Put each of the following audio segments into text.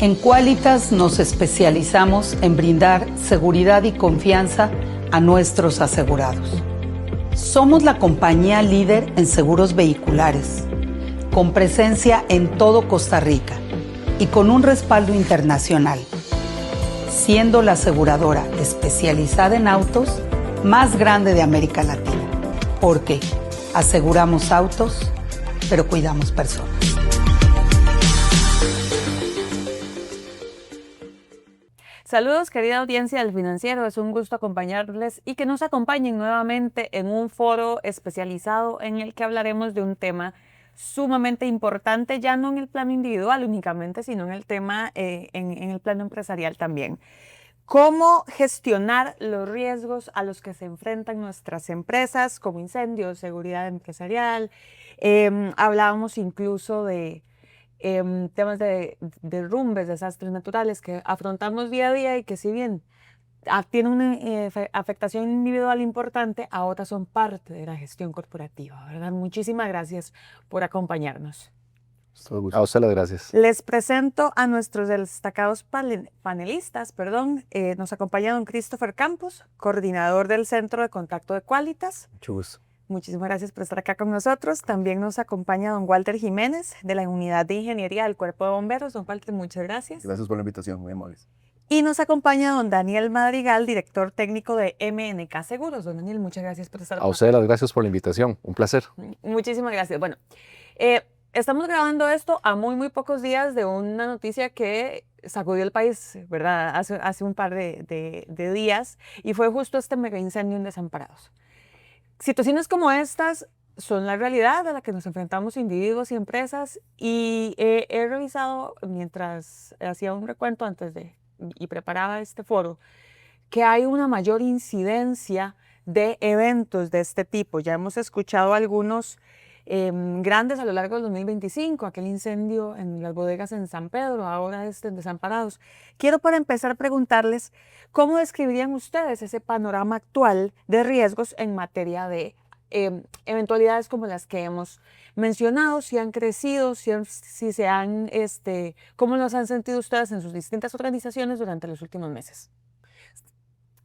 En Quálitas nos especializamos en brindar seguridad y confianza a nuestros asegurados. Somos la compañía líder en seguros vehiculares, con presencia en todo Costa Rica y con un respaldo internacional, siendo la aseguradora especializada en autos más grande de América Latina. Porque aseguramos autos, pero cuidamos personas. Saludos, querida audiencia del Financiero. Es un gusto acompañarles y que nos acompañen nuevamente en un foro especializado en el que hablaremos de un tema sumamente importante, ya no en el plano individual únicamente, sino en el tema en el plano empresarial también. ¿Cómo gestionar los riesgos a los que se enfrentan nuestras empresas, como incendios, seguridad empresarial? Hablábamos incluso de temas de derrumbes, desastres naturales que afrontamos día a día y que si bien tienen una afectación individual importante, a otras son parte de la gestión corporativa, ¿verdad? Muchísimas gracias por acompañarnos. A usted las gracias. Les presento a nuestros destacados panelistas. Nos acompaña don Christopher Campos, coordinador del Centro de Contacto de Quálitas. Mucho gusto. Muchísimas gracias por estar acá con nosotros. También nos acompaña don Walter Jiménez, de la Unidad de Ingeniería del Cuerpo de Bomberos. Don Walter, muchas gracias. Gracias por la invitación, muy amables. Y nos acompaña don Daniel Madrigal, director técnico de MNK Seguros. Don Daniel, muchas gracias por estar acá. A usted las gracias por la invitación, un placer. Muchísimas gracias. Bueno, estamos grabando esto a muy pocos días de una noticia que sacudió el país, ¿verdad? Hace un par de días, y fue justo este mega incendio en Desamparados. Situaciones como estas son la realidad a la que nos enfrentamos individuos y empresas, y he revisado mientras hacía un recuento y preparaba este foro, que hay una mayor incidencia de eventos de este tipo. Ya hemos escuchado algunos grandes a lo largo del 2025, aquel incendio en las bodegas en San Pedro, ahora en Desamparados. Quiero para empezar preguntarles, ¿cómo describirían ustedes ese panorama actual de riesgos en materia de eventualidades como las que hemos mencionado? Si han crecido, ¿cómo los han sentido ustedes en sus distintas organizaciones durante los últimos meses?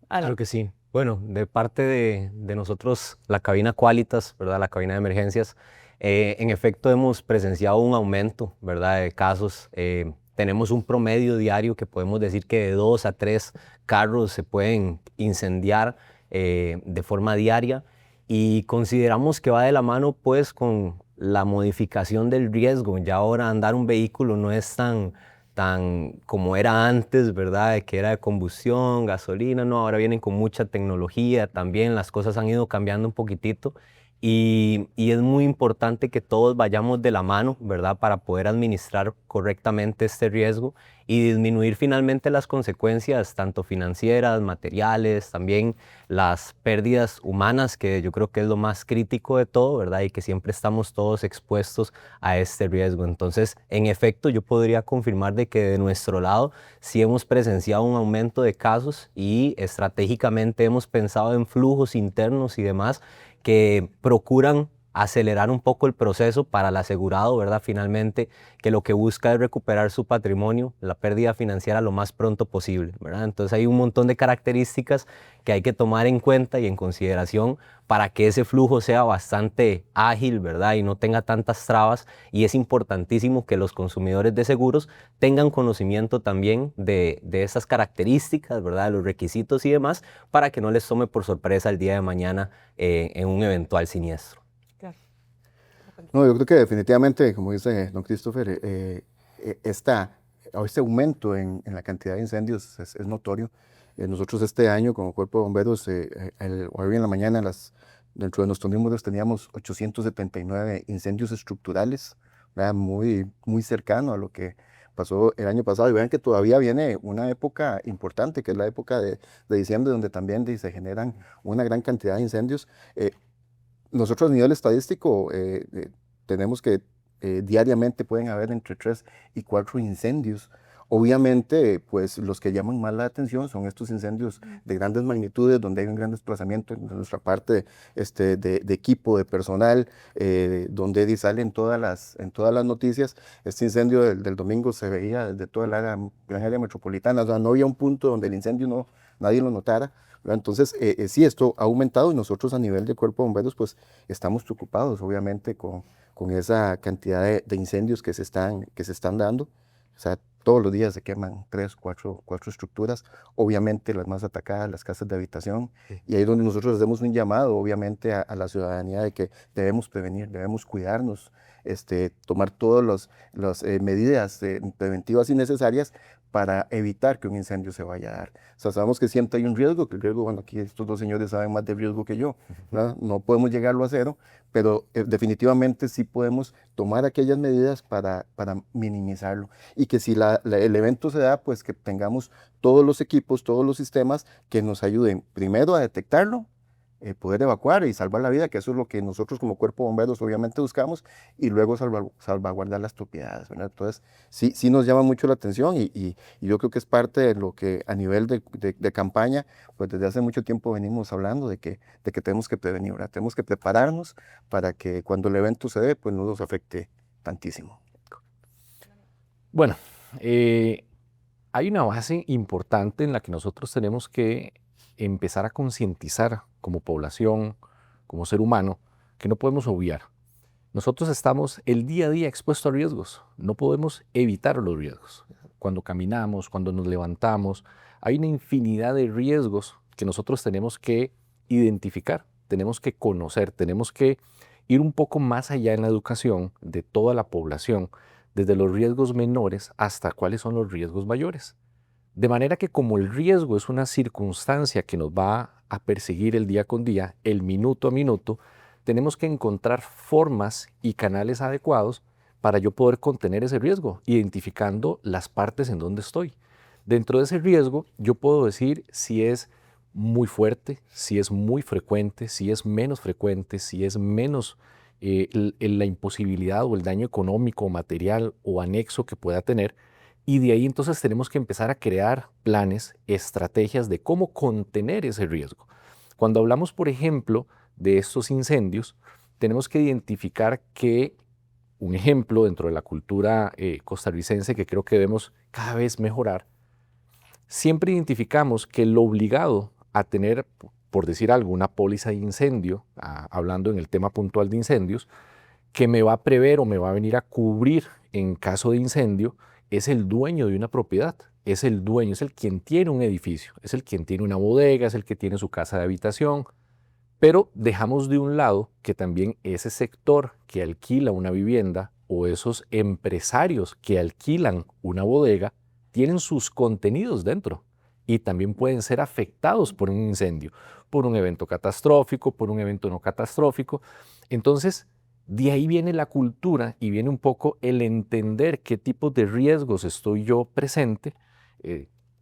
Claro que sí. Bueno, de parte de nosotros, la cabina Quálitas, ¿verdad? La cabina de emergencias, en efecto hemos presenciado un aumento, ¿verdad? De casos. Tenemos un promedio diario que podemos decir que de 2 a 3 carros se pueden incendiar de forma diaria, y consideramos que va de la mano pues con la modificación del riesgo. Ya ahora andar un vehículo no es tan como era antes, ¿verdad? De que era de combustión, gasolina, no, ahora vienen con mucha tecnología también, las cosas han ido cambiando un poquitito, y es muy importante que todos vayamos de la mano, ¿verdad? Para poder administrar correctamente este riesgo y disminuir finalmente las consecuencias, tanto financieras, materiales, también las pérdidas humanas, que yo creo que es lo más crítico de todo, ¿verdad? Y que siempre estamos todos expuestos a este riesgo. Entonces, en efecto, yo podría confirmar de que de nuestro lado sí hemos presenciado un aumento de casos, y estratégicamente hemos pensado en flujos internos y demás que procuran acelerar un poco el proceso para el asegurado, ¿verdad? Finalmente, que lo que busca es recuperar su patrimonio, la pérdida financiera lo más pronto posible, ¿verdad? Entonces hay un montón de características que hay que tomar en cuenta y en consideración para que ese flujo sea bastante ágil, ¿verdad? Y no tenga tantas trabas, y es importantísimo que los consumidores de seguros tengan conocimiento también de esas características, ¿verdad? De los requisitos y demás, para que no les tome por sorpresa el día de mañana en un eventual siniestro. No, yo creo que definitivamente, como dice don Christopher, este aumento en la cantidad de incendios es notorio. Nosotros este año, como Cuerpo de Bomberos, hoy en la mañana, dentro de nuestros números teníamos 879 incendios estructurales, ¿verdad? Muy cercano a lo que pasó el año pasado. Y vean que todavía viene una época importante, que es la época de diciembre, donde también se generan una gran cantidad de incendios. Nosotros a nivel estadístico tenemos que diariamente pueden haber entre 3 y 4 incendios Obviamente, pues los que llaman más la atención son estos incendios de grandes magnitudes, donde hay un gran desplazamiento de nuestra parte de equipo, de personal, donde sale en todas las noticias. Este incendio del domingo se veía desde toda el gran área metropolitana, o sea, no había un punto donde el incendio nadie lo notara, ¿verdad? Entonces, sí, esto ha aumentado y nosotros a nivel de Cuerpo de Bomberos, pues estamos preocupados, obviamente, con esa cantidad de incendios que se están dando. O sea, todos los días se queman 3, 4 estructuras, obviamente las más atacadas, las casas de habitación, y ahí es donde nosotros hacemos un llamado, obviamente, a la ciudadanía de que debemos prevenir, debemos cuidarnos, tomar todas las medidas preventivas y necesarias para evitar que un incendio se vaya a dar. O sea, sabemos que siempre hay un riesgo, que el riesgo, bueno, aquí estos dos señores saben más de riesgo que yo, ¿verdad? No podemos llegarlo a cero, pero definitivamente sí podemos tomar aquellas medidas para minimizarlo. Y que si el evento se da, pues que tengamos todos los equipos, todos los sistemas que nos ayuden primero a detectarlo, poder evacuar y salvar la vida, que eso es lo que nosotros como Cuerpo de Bomberos obviamente buscamos, y luego salvaguardar las propiedades, ¿verdad? Entonces, sí nos llama mucho la atención y yo creo que es parte de lo que a nivel de campaña, pues desde hace mucho tiempo venimos hablando de que tenemos que prevenir, ¿verdad? Tenemos que prepararnos para que cuando el evento se dé, pues no nos afecte tantísimo. Bueno, hay una base importante en la que nosotros tenemos que empezar a concientizar como población, como ser humano, que no podemos obviar. Nosotros estamos el día a día expuestos a riesgos, no podemos evitar los riesgos. Cuando caminamos, cuando nos levantamos, hay una infinidad de riesgos que nosotros tenemos que identificar, tenemos que conocer, tenemos que ir un poco más allá en la educación de toda la población, desde los riesgos menores hasta cuáles son los riesgos mayores. De manera que como el riesgo es una circunstancia que nos va a perseguir el día con día, el minuto a minuto, tenemos que encontrar formas y canales adecuados para yo poder contener ese riesgo, identificando las partes en donde estoy. Dentro de ese riesgo, yo puedo decir si es muy fuerte, si es muy frecuente, si es menos frecuente, si es menos la imposibilidad o el daño económico, material o anexo que pueda tener. Y de ahí entonces tenemos que empezar a crear planes, estrategias de cómo contener ese riesgo. Cuando hablamos, por ejemplo, de estos incendios, tenemos que identificar que un ejemplo dentro de la cultura costarricense que creo que debemos cada vez mejorar, siempre identificamos que lo obligado a tener, por decir algo, una póliza de incendio, hablando en el tema puntual de incendios, que me va a prever o me va a venir a cubrir en caso de incendio, es el dueño de una propiedad, es el dueño, es el quien tiene un edificio, es el quien tiene una bodega, es el que tiene su casa de habitación, pero dejamos de un lado que también ese sector que alquila una vivienda o esos empresarios que alquilan una bodega tienen sus contenidos dentro y también pueden ser afectados por un incendio, por un evento catastrófico, por un evento no catastrófico. Entonces, de ahí viene la cultura y viene un poco el entender qué tipos de riesgos estoy yo presente.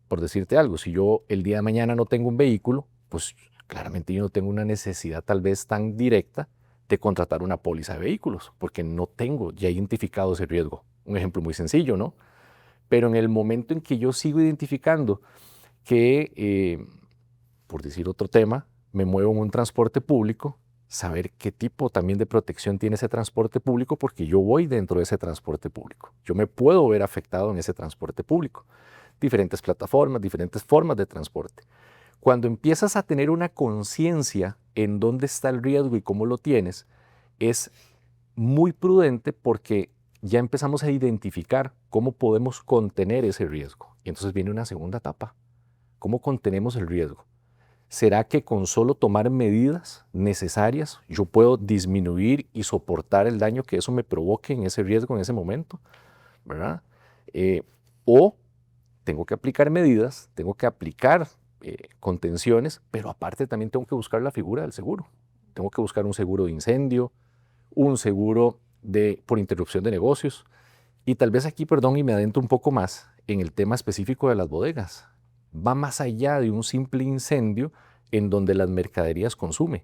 Por decirte algo, si yo el día de mañana no tengo un vehículo, pues claramente yo no tengo una necesidad tal vez tan directa de contratar una póliza de vehículos, porque no tengo ya identificado ese riesgo. Un ejemplo muy sencillo, ¿no? Pero en el momento en que yo sigo identificando que, por decir otro tema, me muevo en un transporte público, saber qué tipo también de protección tiene ese transporte público, porque yo voy dentro de ese transporte público. Yo me puedo ver afectado en ese transporte público. Diferentes plataformas, diferentes formas de transporte. Cuando empiezas a tener una conciencia en dónde está el riesgo y cómo lo tienes, es muy prudente porque ya empezamos a identificar cómo podemos contener ese riesgo. Y entonces viene una segunda etapa. ¿Cómo contenemos el riesgo? ¿Será que con solo tomar medidas necesarias yo puedo disminuir y soportar el daño que eso me provoque en ese riesgo en ese momento? ¿Verdad? O tengo que aplicar medidas, tengo que aplicar contenciones, pero aparte también tengo que buscar la figura del seguro. Tengo que buscar un seguro de incendio, un seguro por interrupción de negocios. Y tal vez aquí, perdón, y me adentro un poco más en el tema específico de las bodegas. Va más allá de un simple incendio en donde las mercaderías consume.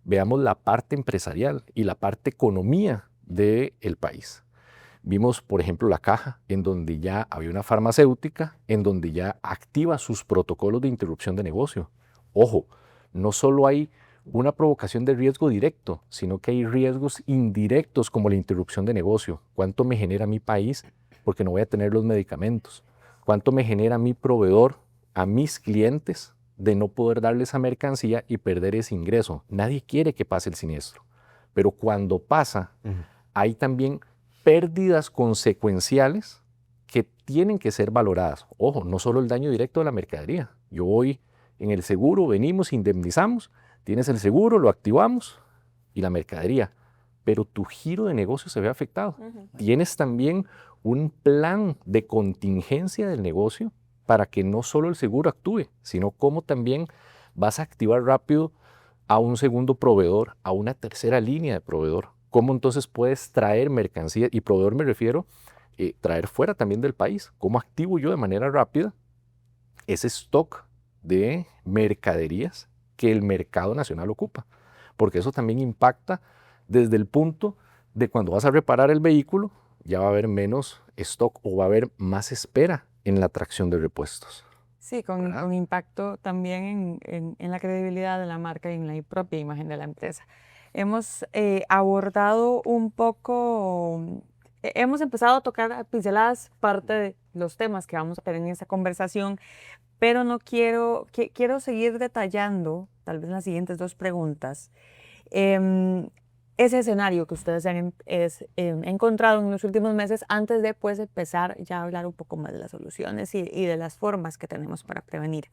Veamos la parte empresarial y la parte economía del país. Vimos, por ejemplo, La Caja, en donde ya había una farmacéutica, en donde ya activa sus protocolos de interrupción de negocio. Ojo, no solo hay una provocación de riesgo directo, sino que hay riesgos indirectos como la interrupción de negocio. ¿Cuánto me genera mi país porque no voy a tener los medicamentos? ¿Cuánto me genera mi proveedor, a mis clientes, de no poder darle esa mercancía y perder ese ingreso? Nadie quiere que pase el siniestro, pero cuando pasa, hay también pérdidas consecuenciales que tienen que ser valoradas. Ojo, no solo el daño directo de la mercadería. Yo voy en el seguro, venimos, indemnizamos, tienes el seguro, lo activamos y la mercadería, pero tu giro de negocio se ve afectado. Tienes también un plan de contingencia del negocio para que no solo el seguro actúe, sino cómo también vas a activar rápido a un segundo proveedor, a una tercera línea de proveedor. ¿Cómo entonces puedes traer mercancía? Y proveedor me refiero traer fuera también del país. ¿Cómo activo yo de manera rápida ese stock de mercaderías que el mercado nacional ocupa? Porque eso también impacta desde el punto de cuando vas a reparar el vehículo, ya va a haber menos stock o va a haber más espera en la tracción de repuestos. Sí, con impacto también en la credibilidad de la marca y en la propia imagen de la empresa. Hemos abordado un poco, hemos empezado a tocar a pinceladas parte de los temas que vamos a tener en esta conversación, pero no quiero seguir detallando, tal vez en las siguientes dos preguntas, ese escenario que ustedes han encontrado en los últimos meses antes de pues, empezar ya a hablar un poco más de las soluciones y de las formas que tenemos para prevenir.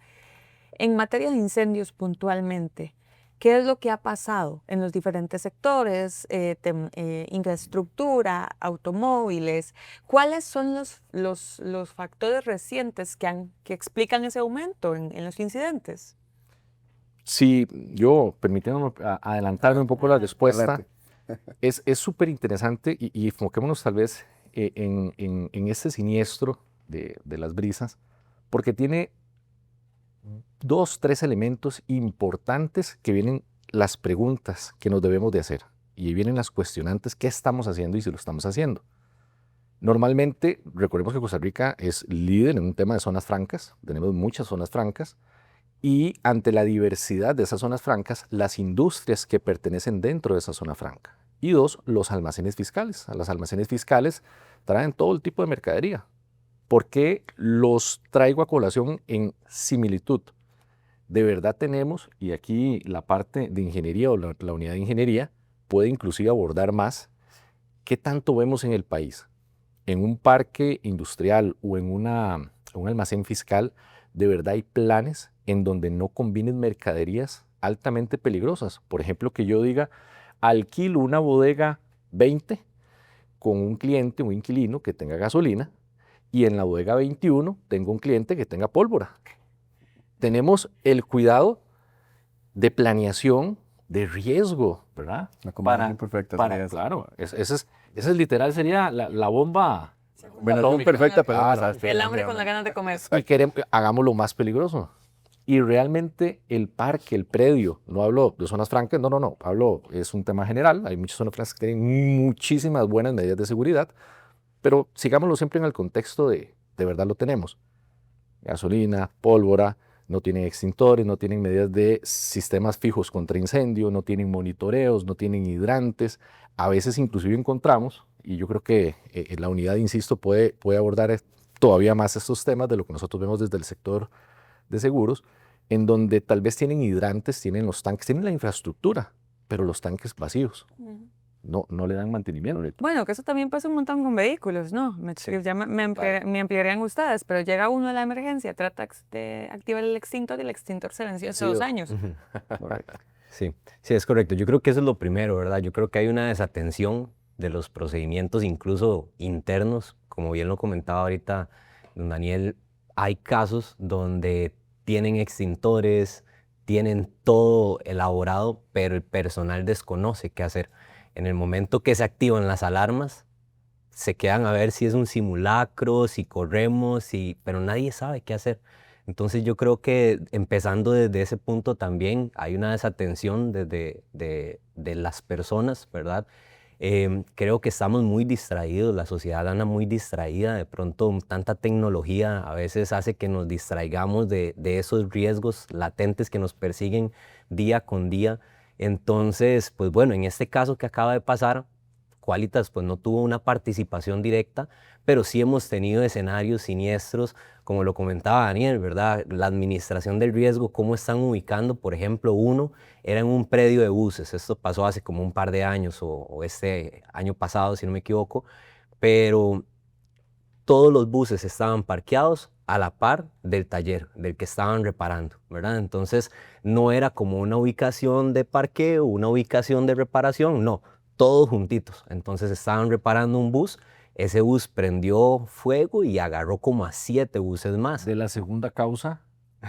En materia de incendios puntualmente, ¿qué es lo que ha pasado en los diferentes sectores, infraestructura, automóviles? ¿Cuáles son los factores recientes que explican ese aumento en los incidentes? Sí, yo, permitiéndome adelantarme un poco la respuesta, es súper interesante y enfoquémonos tal vez en este siniestro de las brisas, porque tiene 2, 3 elementos importantes que vienen las preguntas que nos debemos de hacer y vienen las cuestionantes, ¿qué estamos haciendo y si lo estamos haciendo? Normalmente, recordemos que Costa Rica es líder en un tema de zonas francas, tenemos muchas zonas francas, y ante la diversidad de esas zonas francas, las industrias que pertenecen dentro de esa zona franca. Y 2, los almacenes fiscales. Los almacenes fiscales traen todo el tipo de mercadería. ¿Por qué los traigo a colación en similitud? De verdad tenemos, y aquí la parte de ingeniería o la unidad de ingeniería puede inclusive abordar más, ¿qué tanto vemos en el país? En un parque industrial o en un almacén fiscal, de verdad hay planes en donde no combinen mercaderías altamente peligrosas. Por ejemplo, que yo diga, alquilo una bodega 20 con un cliente, un inquilino que tenga gasolina, y en la bodega 21 tengo un cliente que tenga pólvora. Tenemos el cuidado de planeación de riesgo, ¿verdad? La combinación perfecta. Claro, esa es literal, sería la bomba. Combinación perfecta, pero el hambre con las ganas de comer. Y hagámoslo más peligroso. Y realmente el parque, el predio, no hablo de zonas francas, no, hablo, es un tema general, hay muchas zonas francas que tienen muchísimas buenas medidas de seguridad, pero sigámoslo siempre en el contexto de verdad lo tenemos. Gasolina, pólvora, no tienen extintores, no tienen medidas de sistemas fijos contra incendio, no tienen monitoreos, no tienen hidrantes. A veces inclusive encontramos, y yo creo que la unidad, insisto, puede abordar todavía más estos temas de lo que nosotros vemos desde el sector de seguros, en donde tal vez tienen hidrantes, tienen los tanques, tienen la infraestructura, pero los tanques vacíos. No le dan mantenimiento. Bueno, que eso también pasa un montón con vehículos, ¿no? Ya me ampliarían ustedes, pero llega uno a la emergencia, trata de activar el extintor y el extintor se venció hace 2 años. Sí, es correcto. Yo creo que eso es lo primero, ¿verdad? Yo creo que hay una desatención de los procedimientos, incluso internos, como bien lo comentaba ahorita don Daniel, hay casos donde tienen extintores, tienen todo elaborado, pero el personal desconoce qué hacer. En el momento que se activan las alarmas, se quedan a ver si es un simulacro, si corremos, pero nadie sabe qué hacer. Entonces yo creo que empezando desde ese punto también hay una desatención de las personas, ¿verdad? Creo que estamos muy distraídos, la sociedad anda muy distraída, de pronto tanta tecnología a veces hace que nos distraigamos de esos riesgos latentes que nos persiguen día con día. Entonces, pues bueno, en este caso que acaba de pasar, Qualitas pues no tuvo una participación directa, pero sí hemos tenido escenarios siniestros, como lo comentaba Daniel, ¿verdad? La administración del riesgo, cómo están ubicando, por ejemplo, uno era en un predio de buses, esto pasó hace como un par de años o este año pasado, si no me equivoco, pero todos los buses estaban parqueados a la par del taller, del que estaban reparando, ¿verdad? Entonces no era como una ubicación de parqueo, una ubicación de reparación, no, todos juntitos. Entonces estaban reparando un bus, ese bus prendió fuego y agarró como a 7 buses más. De la segunda causa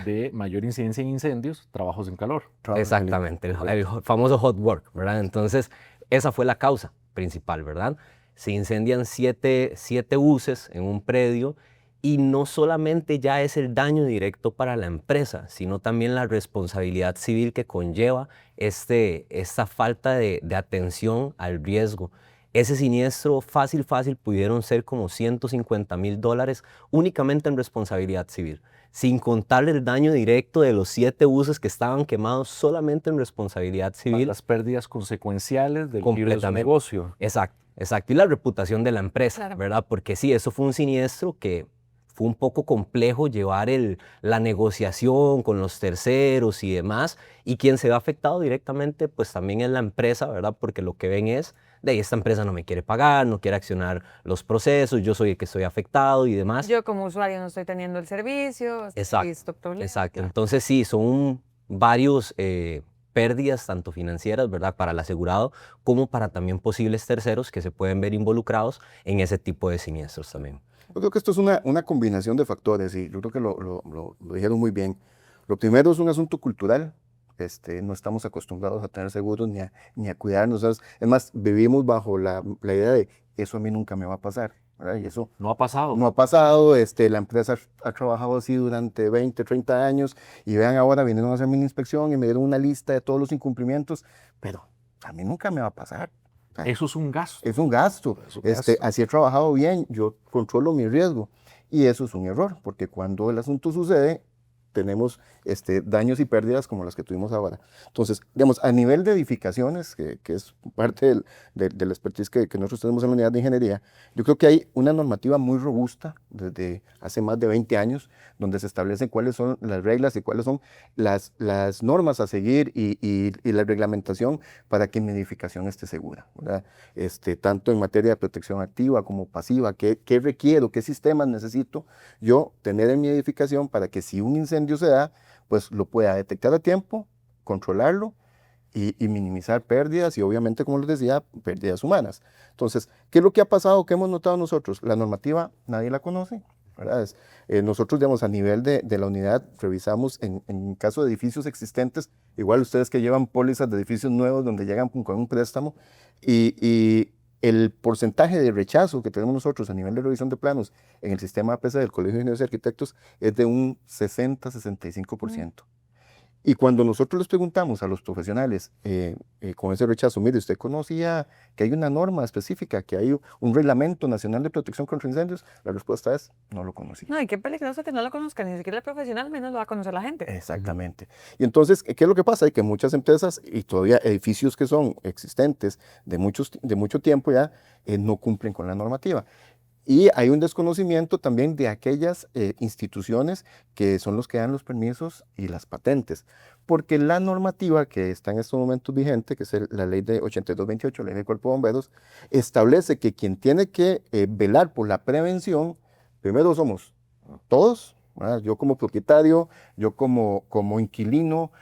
de mayor incidencia en incendios, trabajos en calor. Exactamente, el famoso hot work, ¿verdad? Entonces esa fue la causa principal, ¿verdad? Se incendian 7 buses en un predio y no solamente ya es el daño directo para la empresa, sino también la responsabilidad civil que conlleva esta falta de atención al riesgo. Ese siniestro fácil pudieron ser como $150,000 únicamente en responsabilidad civil, sin contar el daño directo de los 7 buses que estaban quemados solamente en responsabilidad civil. Las pérdidas consecuenciales del giro de su negocio. Exacto. Y la reputación de la empresa, claro, ¿verdad? Porque sí, eso fue un siniestro que fue un poco complejo llevar la negociación con los terceros y demás, y quien se ve afectado directamente pues también es la empresa, ¿verdad? Porque lo que ven es, de ahí esta empresa no me quiere pagar, no quiere accionar los procesos, yo soy el que estoy afectado y demás. Yo como usuario no estoy teniendo el servicio, exacto. Entonces sí, son varios pérdidas tanto financieras, ¿verdad?, para el asegurado, como para también posibles terceros que se pueden ver involucrados en ese tipo de siniestros también. Yo creo que esto es una combinación de factores y yo creo que lo dijeron muy bien. Lo primero es un asunto cultural. No estamos acostumbrados a tener seguros ni a cuidarnos. ¿Sabes? Es más, vivimos bajo la idea de eso a mí nunca me va a pasar, ¿verdad? Y eso no ha pasado. No ha pasado. La empresa ha trabajado así durante 20, 30 años y vean ahora vinieron a hacerme una inspección y me dieron una lista de todos los incumplimientos, pero a mí nunca me va a pasar. Eso es un gasto. Es un gasto. Así he trabajado bien, yo controlo mi riesgo. Y eso es un error, porque cuando el asunto sucede, tenemos daños y pérdidas como las que tuvimos ahora. Entonces, digamos, a nivel de edificaciones, que es parte del expertise que nosotros tenemos en la unidad de ingeniería, yo creo que hay una normativa muy robusta desde hace más de 20 años, donde se establecen cuáles son las reglas y cuáles son las normas a seguir y la reglamentación para que mi edificación esté segura, ¿verdad? Tanto en materia de protección activa como pasiva, qué requiero, qué sistemas necesito yo tener en mi edificación para que si un incendio se da, pues lo pueda detectar a tiempo, controlarlo y minimizar pérdidas y obviamente, como les decía, pérdidas humanas. Entonces, ¿qué es lo que ha pasado? ¿Qué hemos notado nosotros? La normativa nadie la conoce, ¿verdad? Nosotros, digamos, a nivel de la unidad, revisamos en caso de edificios existentes, igual ustedes que llevan pólizas de edificios nuevos donde llegan con un préstamo y el porcentaje de rechazo que tenemos nosotros a nivel de revisión de planos en el sistema APC del Colegio de Ingenieros y Arquitectos es de un 60-65%. Y cuando nosotros les preguntamos a los profesionales con ese rechazo, mire, ¿usted conocía que hay una norma específica, que hay un reglamento nacional de protección contra incendios? La respuesta es, no lo conocía. No, y qué peligroso que no lo conozcan, ni siquiera el profesional, menos lo va a conocer la gente. Exactamente. Y entonces, ¿qué es lo que pasa? Hay que muchas empresas y todavía edificios que son existentes de mucho tiempo ya no cumplen con la normativa. Y hay un desconocimiento también de aquellas instituciones que son los que dan los permisos y las patentes, porque la normativa que está en estos momentos vigente, que es la ley de 8228, la ley del Cuerpo de Bomberos, establece que quien tiene que velar por la prevención, primero somos todos, ¿verdad? Yo como propietario, yo como inquilino,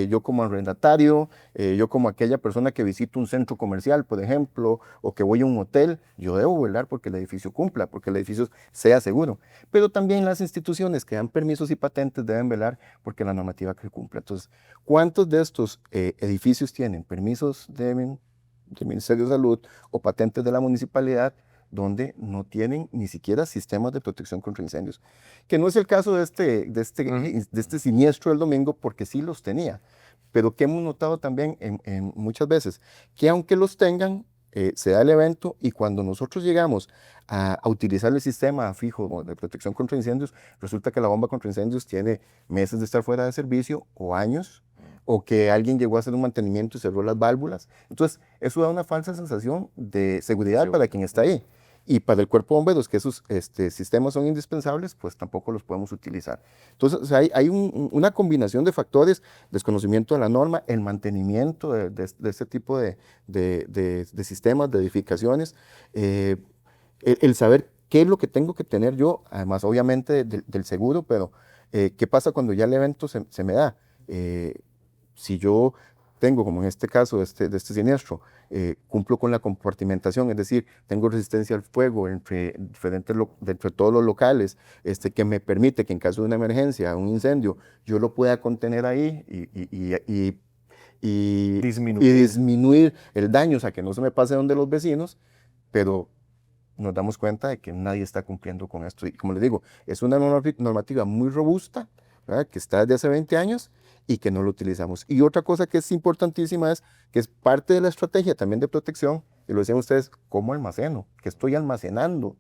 yo como arrendatario, yo como aquella persona que visita un centro comercial, por ejemplo, o que voy a un hotel, yo debo velar porque el edificio cumpla, porque el edificio sea seguro. Pero también las instituciones que dan permisos y patentes deben velar porque la normativa que cumpla. Entonces, ¿cuántos de estos edificios tienen permisos del Ministerio de Salud o patentes de la municipalidad donde no tienen ni siquiera sistemas de protección contra incendios? Que no es el caso de este siniestro del domingo, porque sí los tenía, pero que hemos notado también muchas veces, que aunque los tengan, se da el evento y cuando nosotros llegamos a utilizar el sistema fijo de protección contra incendios, resulta que la bomba contra incendios tiene meses de estar fuera de servicio o años, o que alguien llegó a hacer un mantenimiento y cerró las válvulas. Entonces, eso da una falsa sensación de seguridad para quien está ahí. Y para el cuerpo de bomberos, que esos sistemas son indispensables, pues tampoco los podemos utilizar. Entonces, o sea, hay una combinación de factores: desconocimiento de la norma, el mantenimiento de este tipo de sistemas, de edificaciones, el saber qué es lo que tengo que tener yo, además obviamente del seguro, pero qué pasa cuando ya el evento se me da. Si yo tengo, como en este caso de este siniestro, cumplo con la compartimentación, es decir, tengo resistencia al fuego entre todos los locales, que me permite que en caso de una emergencia, un incendio, yo lo pueda contener ahí y disminuir el daño, o sea, que no se me pase donde los vecinos, pero nos damos cuenta de que nadie está cumpliendo con esto. Y como les digo, es una normativa muy robusta, ¿verdad?, que está desde hace 20 años y que no lo utilizamos. Y otra cosa que es importantísima es que es parte de la estrategia también de protección, y lo decían ustedes: ¿cómo almaceno? ¿Qué estoy almacenando?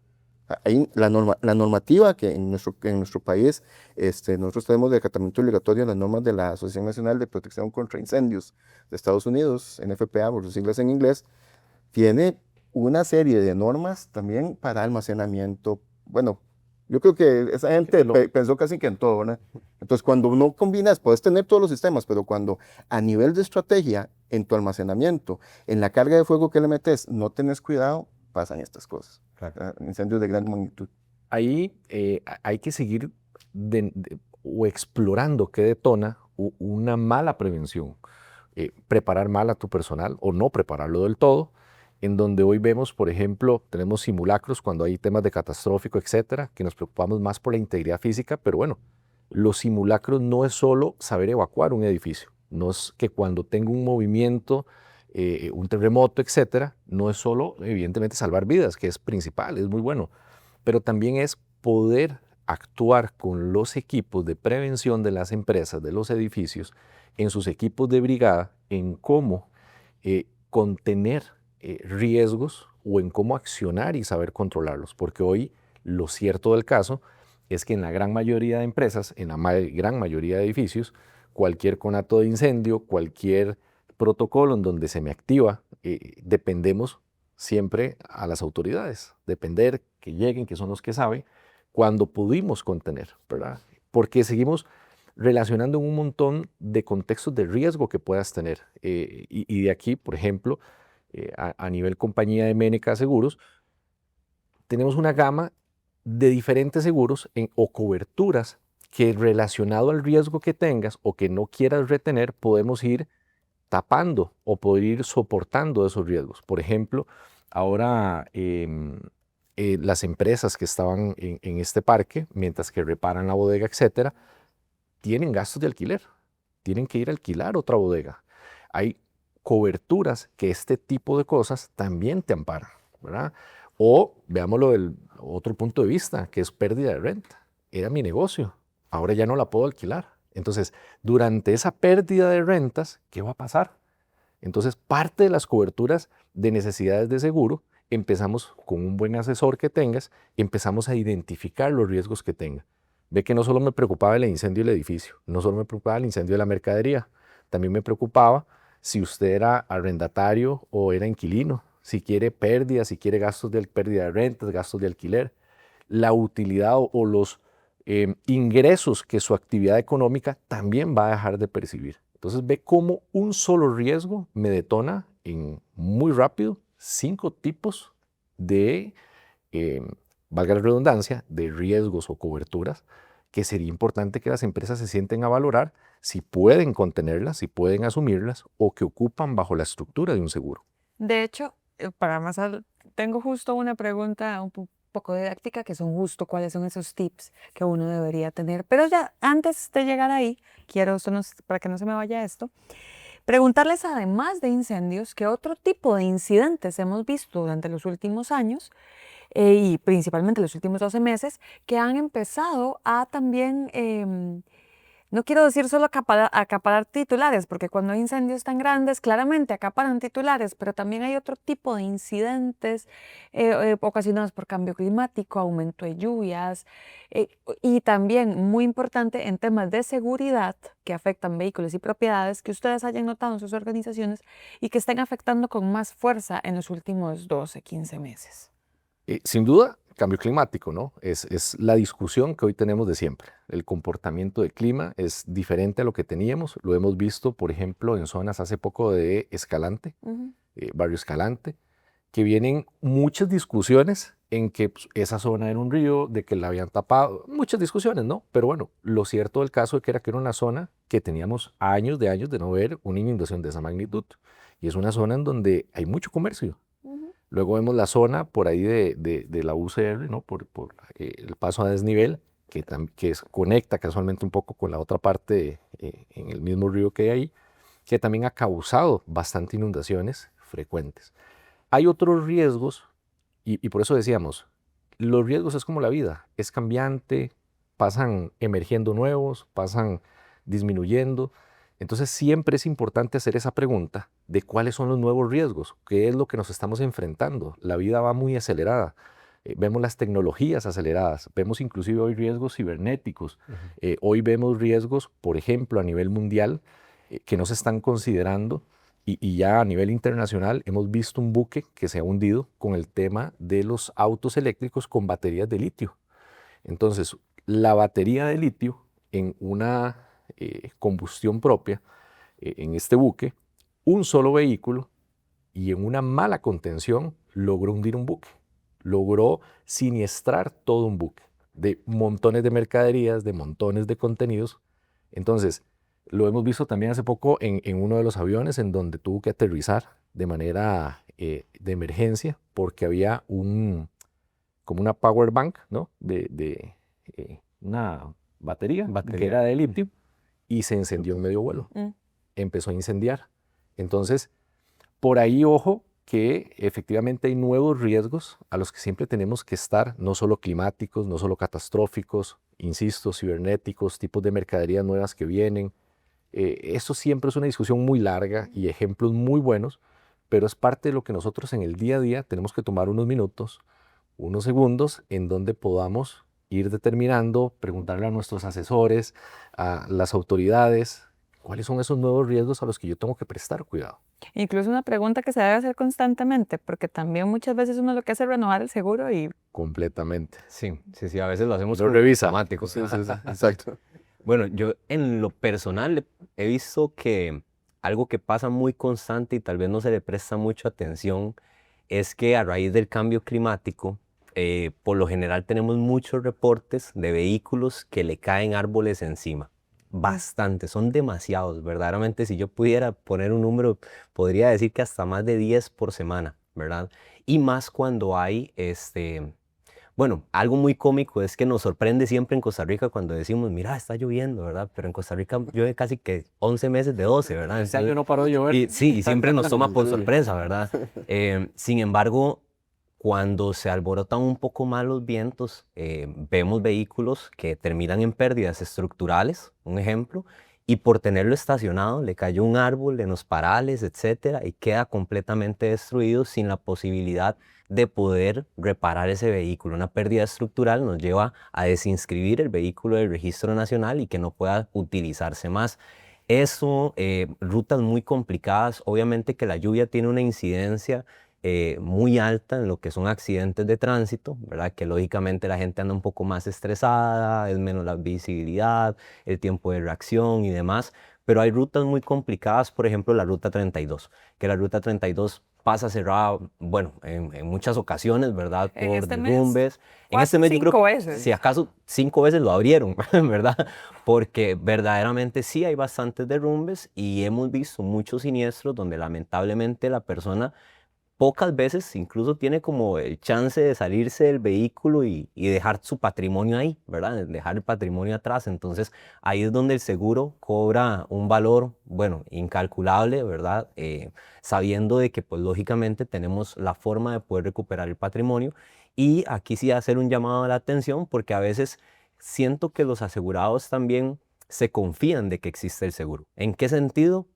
Hay la normativa que en nuestro país, nosotros tenemos de acatamiento obligatorio las normas de la Asociación Nacional de Protección contra Incendios de Estados Unidos, NFPA por sus siglas en inglés, tiene una serie de normas también para almacenamiento. Bueno, yo creo que esa gente pensó casi que en todo, ¿verdad? Entonces, cuando uno combinas, puedes tener todos los sistemas, pero cuando a nivel de estrategia, en tu almacenamiento, en la carga de fuego que le metes, no tenés cuidado, pasan estas cosas. Claro. Incendios de gran magnitud. Ahí hay que seguir o explorando qué detona una mala prevención. Preparar mal a tu personal o no prepararlo del todo, en donde hoy vemos, por ejemplo, tenemos simulacros cuando hay temas de catastrófico, etcétera, que nos preocupamos más por la integridad física, pero bueno, los simulacros no es solo saber evacuar un edificio, no es que cuando tengo un movimiento, un terremoto, etcétera, no es solo, evidentemente, salvar vidas, que es principal, es muy bueno, pero también es poder actuar con los equipos de prevención de las empresas, de los edificios, en sus equipos de brigada, en cómo contener riesgos o en cómo accionar y saber controlarlos, porque hoy lo cierto del caso es que en la gran mayoría de empresas, en la gran mayoría de edificios, cualquier conato de incendio, cualquier protocolo en donde se me activa, dependemos siempre a las autoridades, depender que lleguen, que son los que saben, cuando pudimos contener, ¿verdad? Porque seguimos relacionando un montón de contextos de riesgo que puedas tener. Y de aquí, por ejemplo, a nivel compañía de Méneca Seguros, tenemos una gama de diferentes seguros o coberturas que, relacionado al riesgo que tengas o que no quieras retener, podemos ir tapando o poder ir soportando esos riesgos. Por ejemplo, ahora las empresas que estaban en este parque, mientras que reparan la bodega, etcétera, tienen gastos de alquiler, tienen que ir a alquilar otra bodega. Hay coberturas que este tipo de cosas también te amparan, ¿verdad? O veámoslo del otro punto de vista, que es pérdida de renta. Era mi negocio, ahora ya no la puedo alquilar. Entonces, durante esa pérdida de rentas, ¿qué va a pasar? Entonces, parte de las coberturas de necesidades de seguro, empezamos con un buen asesor que tengas, empezamos a identificar los riesgos que tenga. Ve que no solo me preocupaba el incendio del edificio, no solo me preocupaba el incendio de la mercadería, también me preocupaba si usted era arrendatario o era inquilino, si quiere pérdidas, si quiere gastos de pérdida de rentas, gastos de alquiler, la utilidad o los ingresos que su actividad económica también va a dejar de percibir. Entonces ve cómo un solo riesgo me detona muy rápido 5 tipos de, valga la redundancia, de riesgos o coberturas que sería importante que las empresas se sienten a valorar si pueden contenerlas, si pueden asumirlas o que ocupan bajo la estructura de un seguro. De hecho, tengo justo una pregunta un poco didáctica, que son justo cuáles son esos tips que uno debería tener. Pero ya antes de llegar ahí, quiero, para que no se me vaya esto, preguntarles, además de incendios, qué otro tipo de incidentes hemos visto durante los últimos años y principalmente los últimos 12 meses, que han empezado a también no quiero decir solo acaparar titulares, porque cuando hay incendios tan grandes, claramente acaparan titulares, pero también hay otro tipo de incidentes ocasionados por cambio climático, aumento de lluvias, y también, muy importante, en temas de seguridad que afectan vehículos y propiedades que ustedes hayan notado en sus organizaciones y que estén afectando con más fuerza en los últimos 12, 15 meses. Sin duda, cambio climático, ¿no? Es la discusión que hoy tenemos de siempre. El comportamiento del clima es diferente a lo que teníamos. Lo hemos visto, por ejemplo, en zonas hace poco de Escalante, Barrio Escalante, que vienen muchas discusiones en que pues, esa zona era un río, de que la habían tapado, muchas discusiones, ¿no? Pero bueno, lo cierto del caso es que era una zona que teníamos años de no ver una inundación de esa magnitud. Y es una zona en donde hay mucho comercio. Luego vemos la zona por ahí de la UCR, ¿no? por el paso a desnivel, que conecta casualmente un poco con la otra parte en el mismo río que hay ahí, que también ha causado bastante inundaciones frecuentes. Hay otros riesgos, y por eso decíamos, los riesgos es como la vida, es cambiante, pasan emergiendo nuevos, pasan disminuyendo. Entonces siempre es importante hacer esa pregunta de cuáles son los nuevos riesgos, qué es lo que nos estamos enfrentando. La vida va muy acelerada, vemos las tecnologías aceleradas, vemos inclusive hoy riesgos cibernéticos, hoy vemos riesgos, por ejemplo, a nivel mundial que no se están considerando y ya a nivel internacional hemos visto un buque que se ha hundido con el tema de los autos eléctricos con baterías de litio. Entonces, la batería de litio en una combustión propia en este buque, un solo vehículo y en una mala contención logró hundir un buque, logró siniestrar todo un buque de montones de mercaderías, de montones de contenidos. Entonces, lo hemos visto también hace poco en uno de los aviones en donde tuvo que aterrizar de manera de emergencia porque había como una power bank, ¿no? Una batería que era de litio y se encendió en medio vuelo. Empezó a incendiar. Entonces, por ahí, ojo, que efectivamente hay nuevos riesgos a los que siempre tenemos que estar, no solo climáticos, no solo catastróficos, insisto, cibernéticos, tipos de mercaderías nuevas que vienen. Eso siempre es una discusión muy larga y ejemplos muy buenos, pero es parte de lo que nosotros en el día a día tenemos que tomar unos minutos, unos segundos, en donde podamos ir determinando, preguntarle a nuestros asesores, a las autoridades, cuáles son esos nuevos riesgos a los que yo tengo que prestar cuidado. Incluso una pregunta que se debe hacer constantemente, porque también muchas veces uno lo que hace es renovar el seguro y... Completamente. Sí, a veces lo hacemos lo revisa. automático. Sí, exacto. Bueno, yo en lo personal he visto que algo que pasa muy constante y tal vez no se le presta mucha atención es que a raíz del cambio climático, por lo general tenemos muchos reportes de vehículos que le caen árboles encima. Bastante, son demasiados. Verdaderamente, si yo pudiera poner un número, podría decir que hasta más de 10 por semana, ¿verdad? Y más cuando hay bueno, algo muy cómico es que nos sorprende siempre en Costa Rica cuando decimos, mira, está lloviendo, ¿verdad? Pero en Costa Rica llueve casi que 11 meses de 12, ¿verdad? Este año no paró de llover. Sí, y siempre nos toma por sorpresa, ¿verdad? Sin embargo, cuando se alborotan un poco más los vientos, vemos vehículos que terminan en pérdidas estructurales, un ejemplo, y por tenerlo estacionado le cayó un árbol en los parales, etcétera, y queda completamente destruido sin la posibilidad de poder reparar ese vehículo. Una pérdida estructural nos lleva a desinscribir el vehículo del registro nacional y que no pueda utilizarse más. Eso, rutas muy complicadas, obviamente que la lluvia tiene una incidencia muy alta en lo que son accidentes de tránsito, ¿verdad? Que lógicamente la gente anda un poco más estresada, es menos la visibilidad, el tiempo de reacción y demás, pero hay rutas muy complicadas, por ejemplo la Ruta 32, que la Ruta 32 pasa cerrada, bueno, en muchas ocasiones, ¿verdad? Por derrumbes. En este mes yo creo que si acaso 5 veces lo abrieron, ¿verdad? Porque verdaderamente sí hay bastantes derrumbes y hemos visto muchos siniestros donde lamentablemente la persona pocas veces incluso tiene como el chance de salirse del vehículo y dejar su patrimonio ahí, ¿verdad? Dejar el patrimonio atrás. Entonces ahí es donde el seguro cobra un valor, bueno, incalculable, ¿verdad? Sabiendo de que pues lógicamente tenemos la forma de poder recuperar el patrimonio. Y aquí sí hacer un llamado a la atención porque a veces siento que los asegurados también se confían de que existe el seguro. ¿En qué sentido?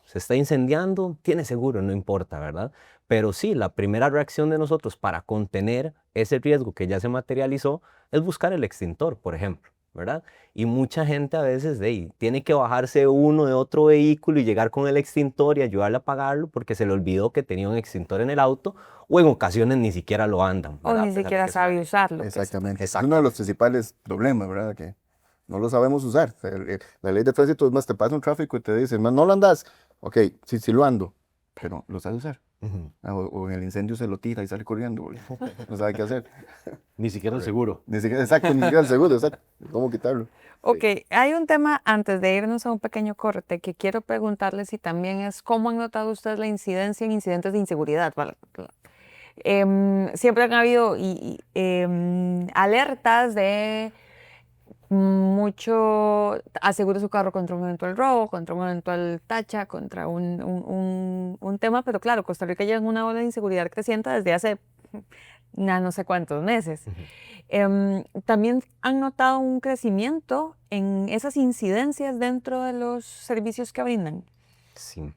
Se está incendiando, tiene seguro, no importa, ¿verdad? Pero sí, la primera reacción de nosotros para contener ese riesgo que ya se materializó es buscar el extintor, por ejemplo, ¿verdad? Y mucha gente a veces tiene que bajarse uno de otro vehículo y llegar con el extintor y ayudarle a apagarlo porque se le olvidó que tenía un extintor en el auto, o en ocasiones ni siquiera lo andan, O ¿verdad? ni siquiera sabe usarlo. Exactamente. Es uno de los principales problemas, ¿verdad? Que no lo sabemos usar. O sea, la ley de tránsito es más, te pasa un tráfico y te dicen, no lo andas. Ok, sí lo ando, pero lo sabe usar. Ujú. O en el incendio se lo tira y sale corriendo, porque no sabe qué hacer. Ni siquiera el seguro. Ni siquiera, exacto, ni siquiera el seguro, exacto. ¿Cómo quitarlo? Ok, hay un tema antes de irnos a un pequeño corte que quiero preguntarles si también es cómo han notado ustedes la incidencia en incidentes de inseguridad. Siempre han habido alertas de mucho asegure su carro contra un eventual robo, contra un eventual tacha, contra un tema, pero claro, Costa Rica ya es una ola de inseguridad creciente desde hace no sé cuántos meses. También han notado un crecimiento en esas incidencias dentro de los servicios que brindan. Sí.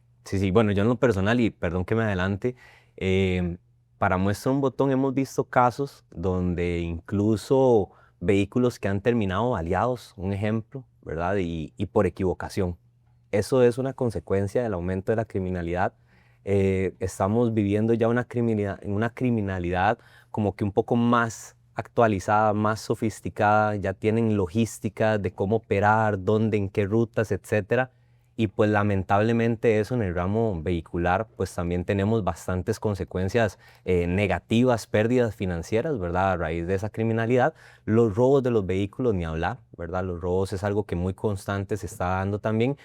Bueno, yo en lo personal, y perdón que me adelante, para muestra un botón hemos visto casos donde incluso vehículos que han terminado baleados, un ejemplo, ¿verdad? Y por equivocación. Eso es una consecuencia del aumento de la criminalidad. Estamos viviendo ya una criminalidad como que un poco más actualizada, más sofisticada, ya tienen logística de cómo operar, dónde, en qué rutas, etcétera. Y pues lamentablemente eso en el ramo vehicular, pues también tenemos bastantes consecuencias negativas, pérdidas financieras, ¿verdad? A raíz de esa criminalidad. Los robos de los vehículos, ni hablar, ¿verdad? Los robos es algo que muy constante se está dando también.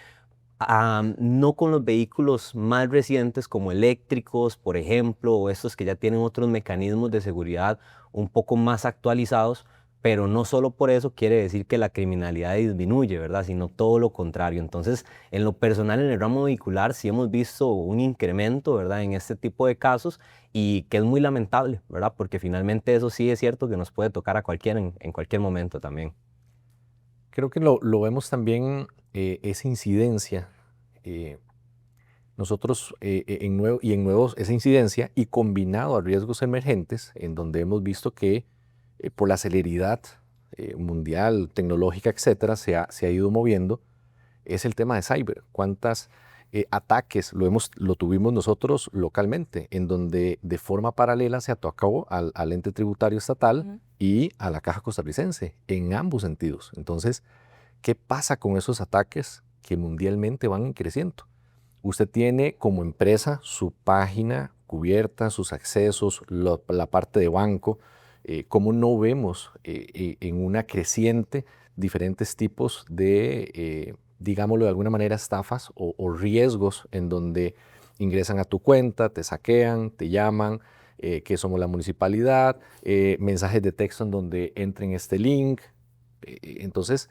No con los vehículos más recientes como eléctricos, por ejemplo, o estos que ya tienen otros mecanismos de seguridad un poco más actualizados, pero no solo por eso quiere decir que la criminalidad disminuye, ¿verdad? Sino todo lo contrario. Entonces, en lo personal, en el ramo vehicular, sí hemos visto un incremento, ¿verdad? En este tipo de casos y que es muy lamentable, ¿verdad? Porque finalmente eso sí es cierto que nos puede tocar a cualquiera en cualquier momento también. Creo que lo vemos también, esa incidencia, nosotros en nuevos, esa incidencia y combinado a riesgos emergentes, en donde hemos visto que por la celeridad mundial, tecnológica, etcétera, se ha ido moviendo, es el tema de cyber. ¿Cuántos ataques lo tuvimos nosotros localmente, en donde de forma paralela se atacó al ente tributario estatal y a la Caja Costarricense, en ambos sentidos? Entonces, ¿qué pasa con esos ataques que mundialmente van creciendo? Usted tiene como empresa su página cubierta, sus accesos, la parte de banco. ¿Cómo no vemos en una creciente diferentes tipos de, digámoslo de alguna manera, estafas o riesgos en donde ingresan a tu cuenta, te saquean, te llaman, que somos la municipalidad, mensajes de texto en donde entren este link? Entonces,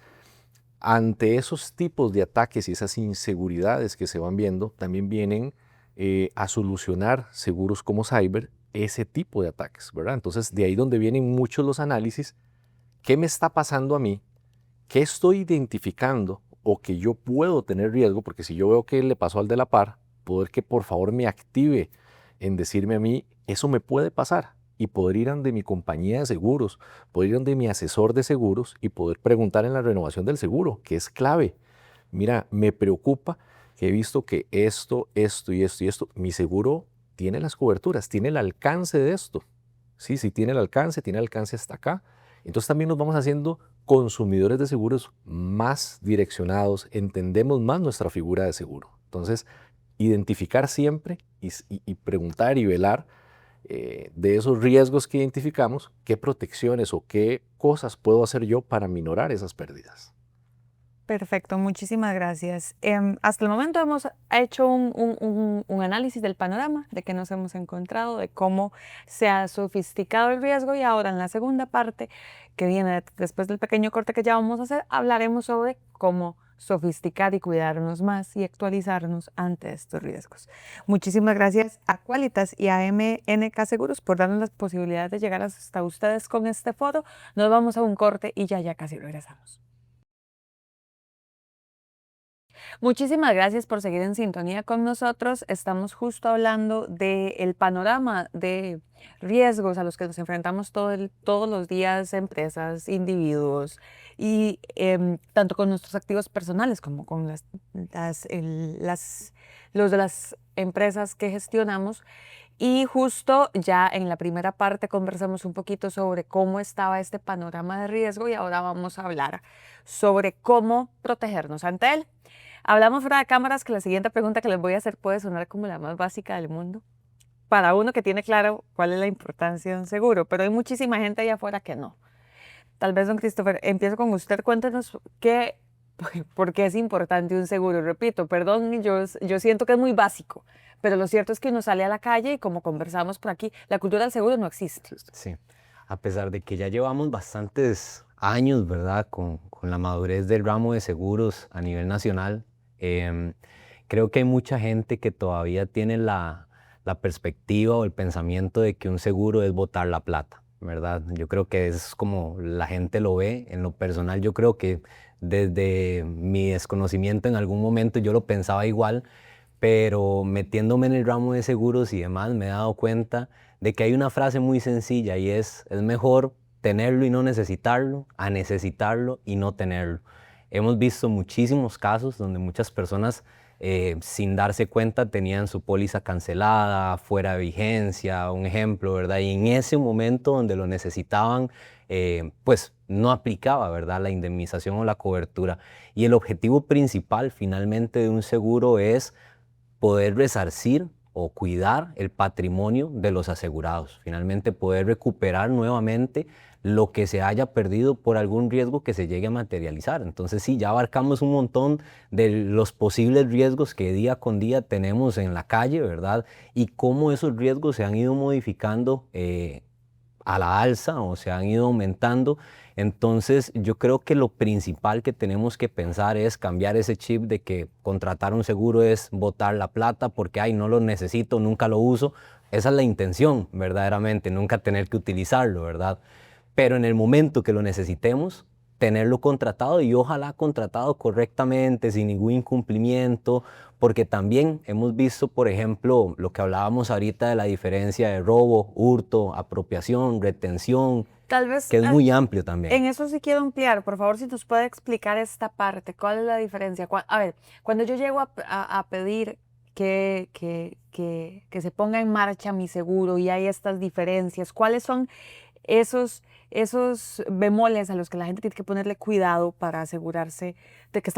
ante esos tipos de ataques y esas inseguridades que se van viendo, también vienen a solucionar seguros como cyber ese tipo de ataques, ¿verdad? Entonces, de ahí donde vienen muchos los análisis. ¿Qué me está pasando a mí? ¿Qué estoy identificando o que yo puedo tener riesgo? Porque si yo veo que le pasó al de la par, poder que por favor me active en decirme a mí, eso me puede pasar, y poder ir ante mi compañía de seguros, poder ir ante mi asesor de seguros y poder preguntar en la renovación del seguro, que es clave. Mira, me preocupa que he visto que esto y esto, mi seguro tiene las coberturas, tiene el alcance de esto. Sí, tiene el alcance hasta acá. Entonces también nos vamos haciendo consumidores de seguros más direccionados, entendemos más nuestra figura de seguro. Entonces, identificar siempre y preguntar y velar de esos riesgos que identificamos, qué protecciones o qué cosas puedo hacer yo para minorar esas pérdidas. Perfecto, muchísimas gracias. Hasta el momento hemos hecho un análisis del panorama, de qué nos hemos encontrado, de cómo se ha sofisticado el riesgo, y ahora en la segunda parte, que viene después del pequeño corte que ya vamos a hacer, hablaremos sobre cómo sofisticar y cuidarnos más y actualizarnos ante estos riesgos. Muchísimas gracias a Qualitas y a MNK Seguros por darnos la posibilidad de llegar hasta ustedes con este foro. Nos vamos a un corte y ya casi regresamos. Muchísimas gracias por seguir en sintonía con nosotros. Estamos justo hablando del panorama de riesgos a los que nos enfrentamos todos los días, empresas, individuos, y tanto con nuestros activos personales como con los de las empresas que gestionamos. Y justo ya en la primera parte conversamos un poquito sobre cómo estaba este panorama de riesgo y ahora vamos a hablar sobre cómo protegernos ante él. Hablamos fuera de cámaras que la siguiente pregunta que les voy a hacer puede sonar como la más básica del mundo para uno que tiene claro cuál es la importancia de un seguro, pero hay muchísima gente allá afuera que no. Tal vez, don Christopher, empiezo con usted. Cuéntenos por qué es importante un seguro. Repito, perdón, yo siento que es muy básico, pero lo cierto es que uno sale a la calle y como conversamos por aquí, la cultura del seguro no existe. Sí, a pesar de que ya llevamos bastantes años, ¿verdad? Con la madurez del ramo de seguros a nivel nacional, creo que hay mucha gente que todavía tiene la perspectiva o el pensamiento de que un seguro es botar la plata, ¿verdad? Yo creo que es como la gente lo ve. En lo personal, yo creo que desde mi desconocimiento en algún momento yo lo pensaba igual, pero metiéndome en el ramo de seguros y demás me he dado cuenta de que hay una frase muy sencilla y es mejor tenerlo y no necesitarlo a necesitarlo y no tenerlo. Hemos visto muchísimos casos donde muchas personas sin darse cuenta tenían su póliza cancelada, fuera de vigencia, un ejemplo, ¿verdad? Y en ese momento donde lo necesitaban, pues no aplicaba, ¿verdad?, la indemnización o la cobertura. Y el objetivo principal finalmente de un seguro es poder resarcir o cuidar el patrimonio de los asegurados, finalmente poder recuperar nuevamente lo que se haya perdido por algún riesgo que se llegue a materializar. Entonces sí, ya abarcamos un montón de los posibles riesgos que día con día tenemos en la calle, ¿verdad? Y cómo esos riesgos se han ido modificando a la alza o se han ido aumentando. Entonces yo creo que lo principal que tenemos que pensar es cambiar ese chip de que contratar un seguro es botar la plata porque ay, no lo necesito, nunca lo uso. Esa es la intención, verdaderamente, nunca tener que utilizarlo, ¿verdad? Pero en el momento que lo necesitemos, tenerlo contratado y ojalá contratado correctamente, sin ningún incumplimiento, porque también hemos visto, por ejemplo, lo que hablábamos ahorita de la diferencia de robo, hurto, apropiación, retención, Tal vez, que es muy amplio también. En eso sí quiero ampliar, por favor, si nos puede explicar esta parte, ¿cuál es la diferencia? A ver, cuando yo llego a pedir que se ponga en marcha mi seguro y hay estas diferencias, ¿cuáles son esos bemoles a los que la gente tiene que ponerle cuidado para asegurarse de que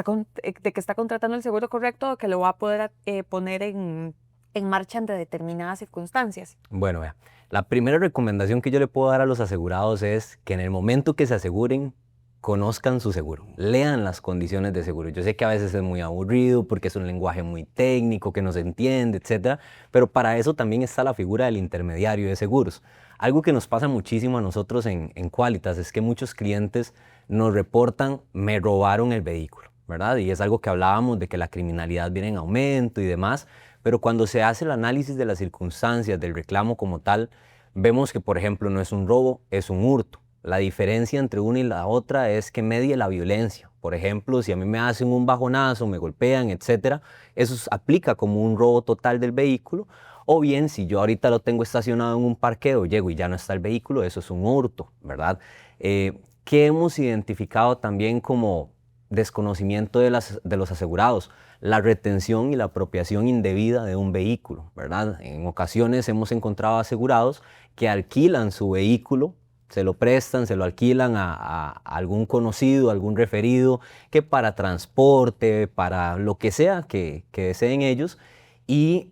está contratando el seguro correcto o que lo va a poder poner en marcha ante determinadas circunstancias? Bueno, vea, la primera recomendación que yo le puedo dar a los asegurados es que en el momento que se aseguren, conozcan su seguro, lean las condiciones de seguro. Yo sé que a veces es muy aburrido porque es un lenguaje muy técnico, que no se entiende, etcétera, pero para eso también está la figura del intermediario de seguros. Algo que nos pasa muchísimo a nosotros en Qualitas es que muchos clientes nos reportan, me robaron el vehículo, ¿verdad? Y es algo que hablábamos de que la criminalidad viene en aumento y demás, pero cuando se hace el análisis de las circunstancias del reclamo como tal, vemos que, por ejemplo, no es un robo, es un hurto. La diferencia entre una y la otra es que medie la violencia. Por ejemplo, si a mí me hacen un bajonazo, me golpean, etcétera, eso aplica como un robo total del vehículo. O bien, si yo ahorita lo tengo estacionado en un parqueo, llego y ya no está el vehículo, eso es un hurto, ¿verdad? ¿Qué hemos identificado también como desconocimiento de los asegurados? La retención y la apropiación indebida de un vehículo, ¿verdad? En ocasiones hemos encontrado asegurados que alquilan su vehículo, se lo prestan, se lo alquilan a algún conocido, algún referido, que para transporte, para lo que sea que deseen ellos, y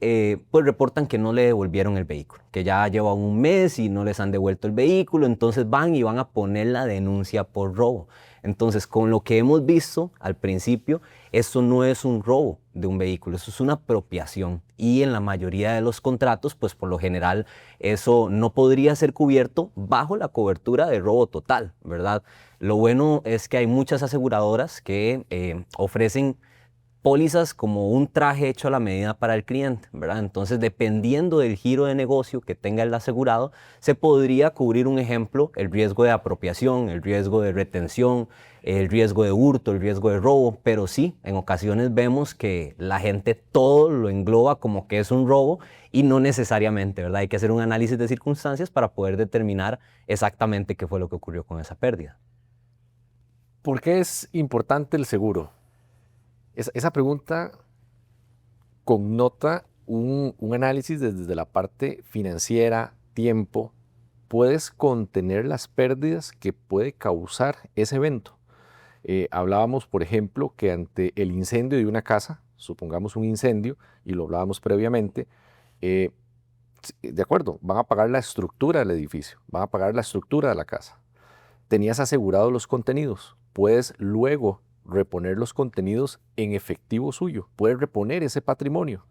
pues reportan que no le devolvieron el vehículo, que ya lleva un mes y no les han devuelto el vehículo, entonces van y van a poner la denuncia por robo. Entonces, con lo que hemos visto al principio, eso no es un robo de un vehículo, eso es una apropiación. Y en la mayoría de los contratos, pues por lo general, eso no podría ser cubierto bajo la cobertura de robo total, ¿verdad? Lo bueno es que hay muchas aseguradoras que ofrecen pólizas como un traje hecho a la medida para el cliente, ¿verdad? Entonces, dependiendo del giro de negocio que tenga el asegurado, se podría cubrir, un ejemplo, el riesgo de apropiación, el riesgo de retención, el riesgo de hurto, el riesgo de robo, pero sí, en ocasiones vemos que la gente todo lo engloba como que es un robo y no necesariamente, ¿verdad? Hay que hacer un análisis de circunstancias para poder determinar exactamente qué fue lo que ocurrió con esa pérdida. ¿Por qué es importante el seguro? Esa pregunta connota un análisis desde la parte financiera, tiempo. Puedes contener las pérdidas que puede causar ese evento. Hablábamos, por ejemplo, que ante el incendio de una casa, supongamos un incendio, y lo hablábamos previamente, de acuerdo, van a pagar la estructura del edificio, van a pagar la estructura de la casa. Tenías asegurado los contenidos, puedes luego reponer los contenidos en efectivo suyo, puedes reponer ese patrimonio.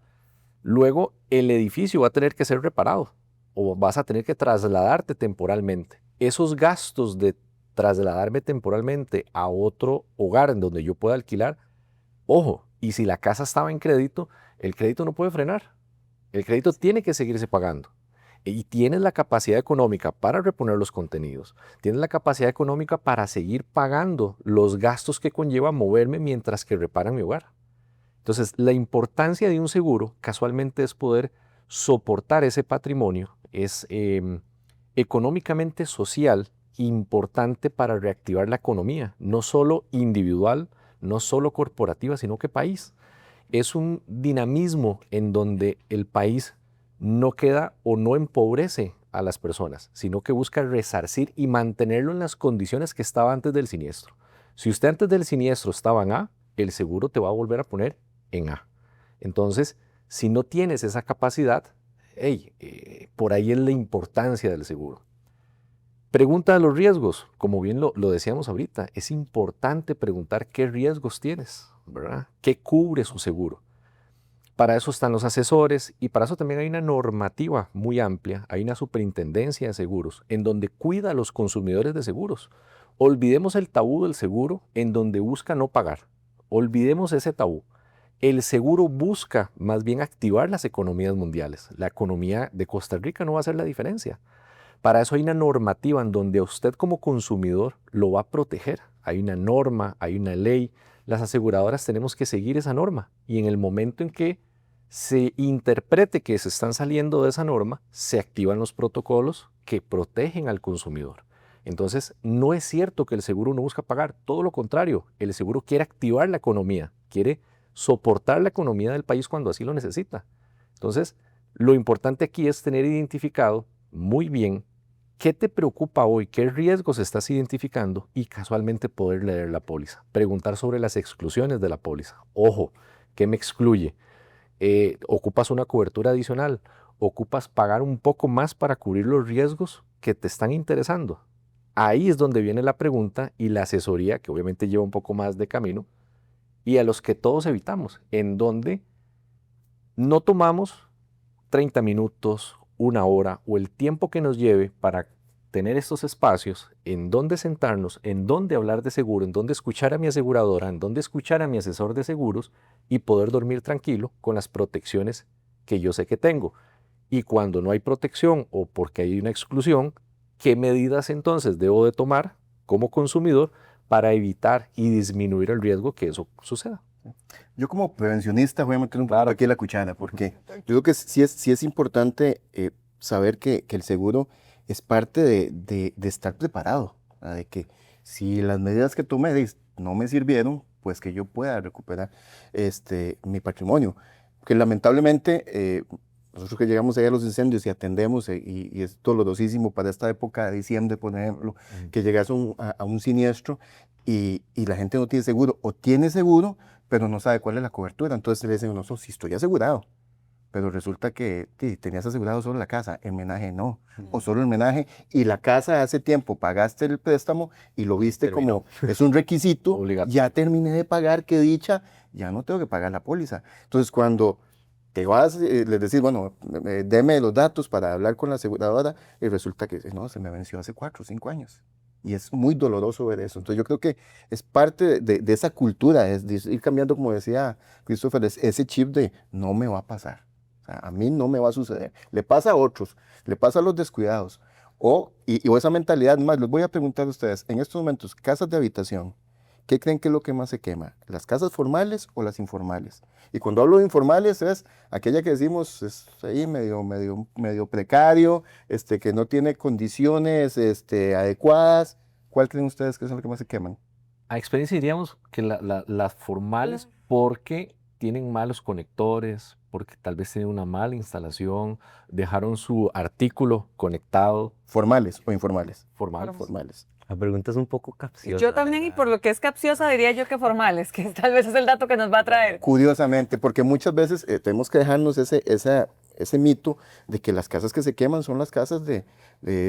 Luego el edificio va a tener que ser reparado o vas a tener que trasladarte temporalmente. Esos gastos de trasladarme temporalmente a otro hogar en donde yo pueda alquilar, ojo, y si la casa estaba en crédito, el crédito no puede frenar. El crédito tiene que seguirse pagando. Y tienes la capacidad económica para reponer los contenidos, tienes la capacidad económica para seguir pagando los gastos que conlleva moverme mientras que reparan mi hogar. Entonces, la importancia de un seguro casualmente es poder soportar ese patrimonio, es económicamente social, importante para reactivar la economía, no solo individual, no solo corporativa, sino que país. Es un dinamismo en donde el país no queda o no empobrece a las personas, sino que busca resarcir y mantenerlo en las condiciones que estaba antes del siniestro. Si usted antes del siniestro estaba en A, el seguro te va a volver a poner en A. Entonces, si no tienes esa capacidad, por ahí es la importancia del seguro. Pregunta de los riesgos, como bien lo decíamos ahorita, es importante preguntar qué riesgos tienes, ¿verdad? ¿Qué cubre su seguro? Para eso están los asesores y para eso también hay una normativa muy amplia, hay una superintendencia de seguros en donde cuida a los consumidores de seguros. Olvidemos el tabú del seguro en donde busca no pagar, olvidemos ese tabú. El seguro busca más bien activar las economías mundiales. La economía de Costa Rica no va a hacer la diferencia. Para eso hay una normativa en donde usted como consumidor lo va a proteger. Hay una norma, hay una ley. Las aseguradoras tenemos que seguir esa norma y en el momento en que se interprete que se están saliendo de esa norma, se activan los protocolos que protegen al consumidor. Entonces, no es cierto que el seguro no busca pagar, todo lo contrario, el seguro quiere activar la economía, quiere soportar la economía del país cuando así lo necesita. Entonces, lo importante aquí es tener identificado muy bien qué te preocupa hoy, qué riesgos estás identificando y casualmente poder leer la póliza. Preguntar sobre las exclusiones de la póliza. Ojo, ¿qué me excluye? ¿Ocupas una cobertura adicional? ¿Ocupas pagar un poco más para cubrir los riesgos que te están interesando? Ahí es donde viene la pregunta y la asesoría, que obviamente lleva un poco más de camino, y a los que todos evitamos, en donde no tomamos 30 minutos, una hora o el tiempo que nos lleve para tener estos espacios en donde sentarnos, en donde hablar de seguro, en donde escuchar a mi aseguradora, en donde escuchar a mi asesor de seguros y poder dormir tranquilo con las protecciones que yo sé que tengo. Y cuando no hay protección o porque hay una exclusión, ¿qué medidas entonces debo de tomar como consumidor para evitar y disminuir el riesgo que eso suceda? Yo como prevencionista voy a meter un poco aquí la cuchara, porque yo creo que sí es importante saber que el seguro es parte de estar preparado, ¿verdad? De que si las medidas que tomé no me sirvieron, pues que yo pueda recuperar mi patrimonio. Porque lamentablemente nosotros que llegamos ahí a los incendios y atendemos, y es dolorosísimo para esta época de diciembre, por ejemplo, que llegas a un siniestro y la gente no tiene seguro, o tiene seguro, pero no sabe cuál es la cobertura. Entonces le dicen, no, sí estoy asegurado, pero resulta que tenías asegurado solo la casa, el menaje no, o solo el menaje, y la casa hace tiempo pagaste el préstamo y lo viste como es un requisito, ya terminé de pagar, qué dicha, ya no tengo que pagar la póliza. Entonces cuando te vas, les decís, bueno, deme los datos para hablar con la aseguradora, y resulta que no, se me venció hace 4 o 5 años. Y es muy doloroso ver eso. Entonces yo creo que es parte de esa cultura, es de ir cambiando, como decía Christopher, ese chip de no me va a pasar. O sea, a mí no me va a suceder. Le pasa a otros, le pasa a los descuidados. O esa mentalidad, más, les voy a preguntar a ustedes, en estos momentos, casas de habitación, ¿qué creen que es lo que más se quema? ¿Las casas formales o las informales? Y cuando hablo de informales es aquella que decimos es ahí medio precario, que no tiene condiciones adecuadas. ¿Cuál creen ustedes que es lo que más se queman? A experiencia diríamos que las formales porque tienen malos conectores, porque tal vez tienen una mala instalación, dejaron su artículo conectado. ¿Formales o informales? Formales. La pregunta es un poco capciosa. Yo también, y por lo que es capciosa, diría yo que formales, que tal vez es el dato que nos va a traer. Curiosamente, porque muchas veces tenemos que dejarnos ese mito de que las casas que se queman son las casas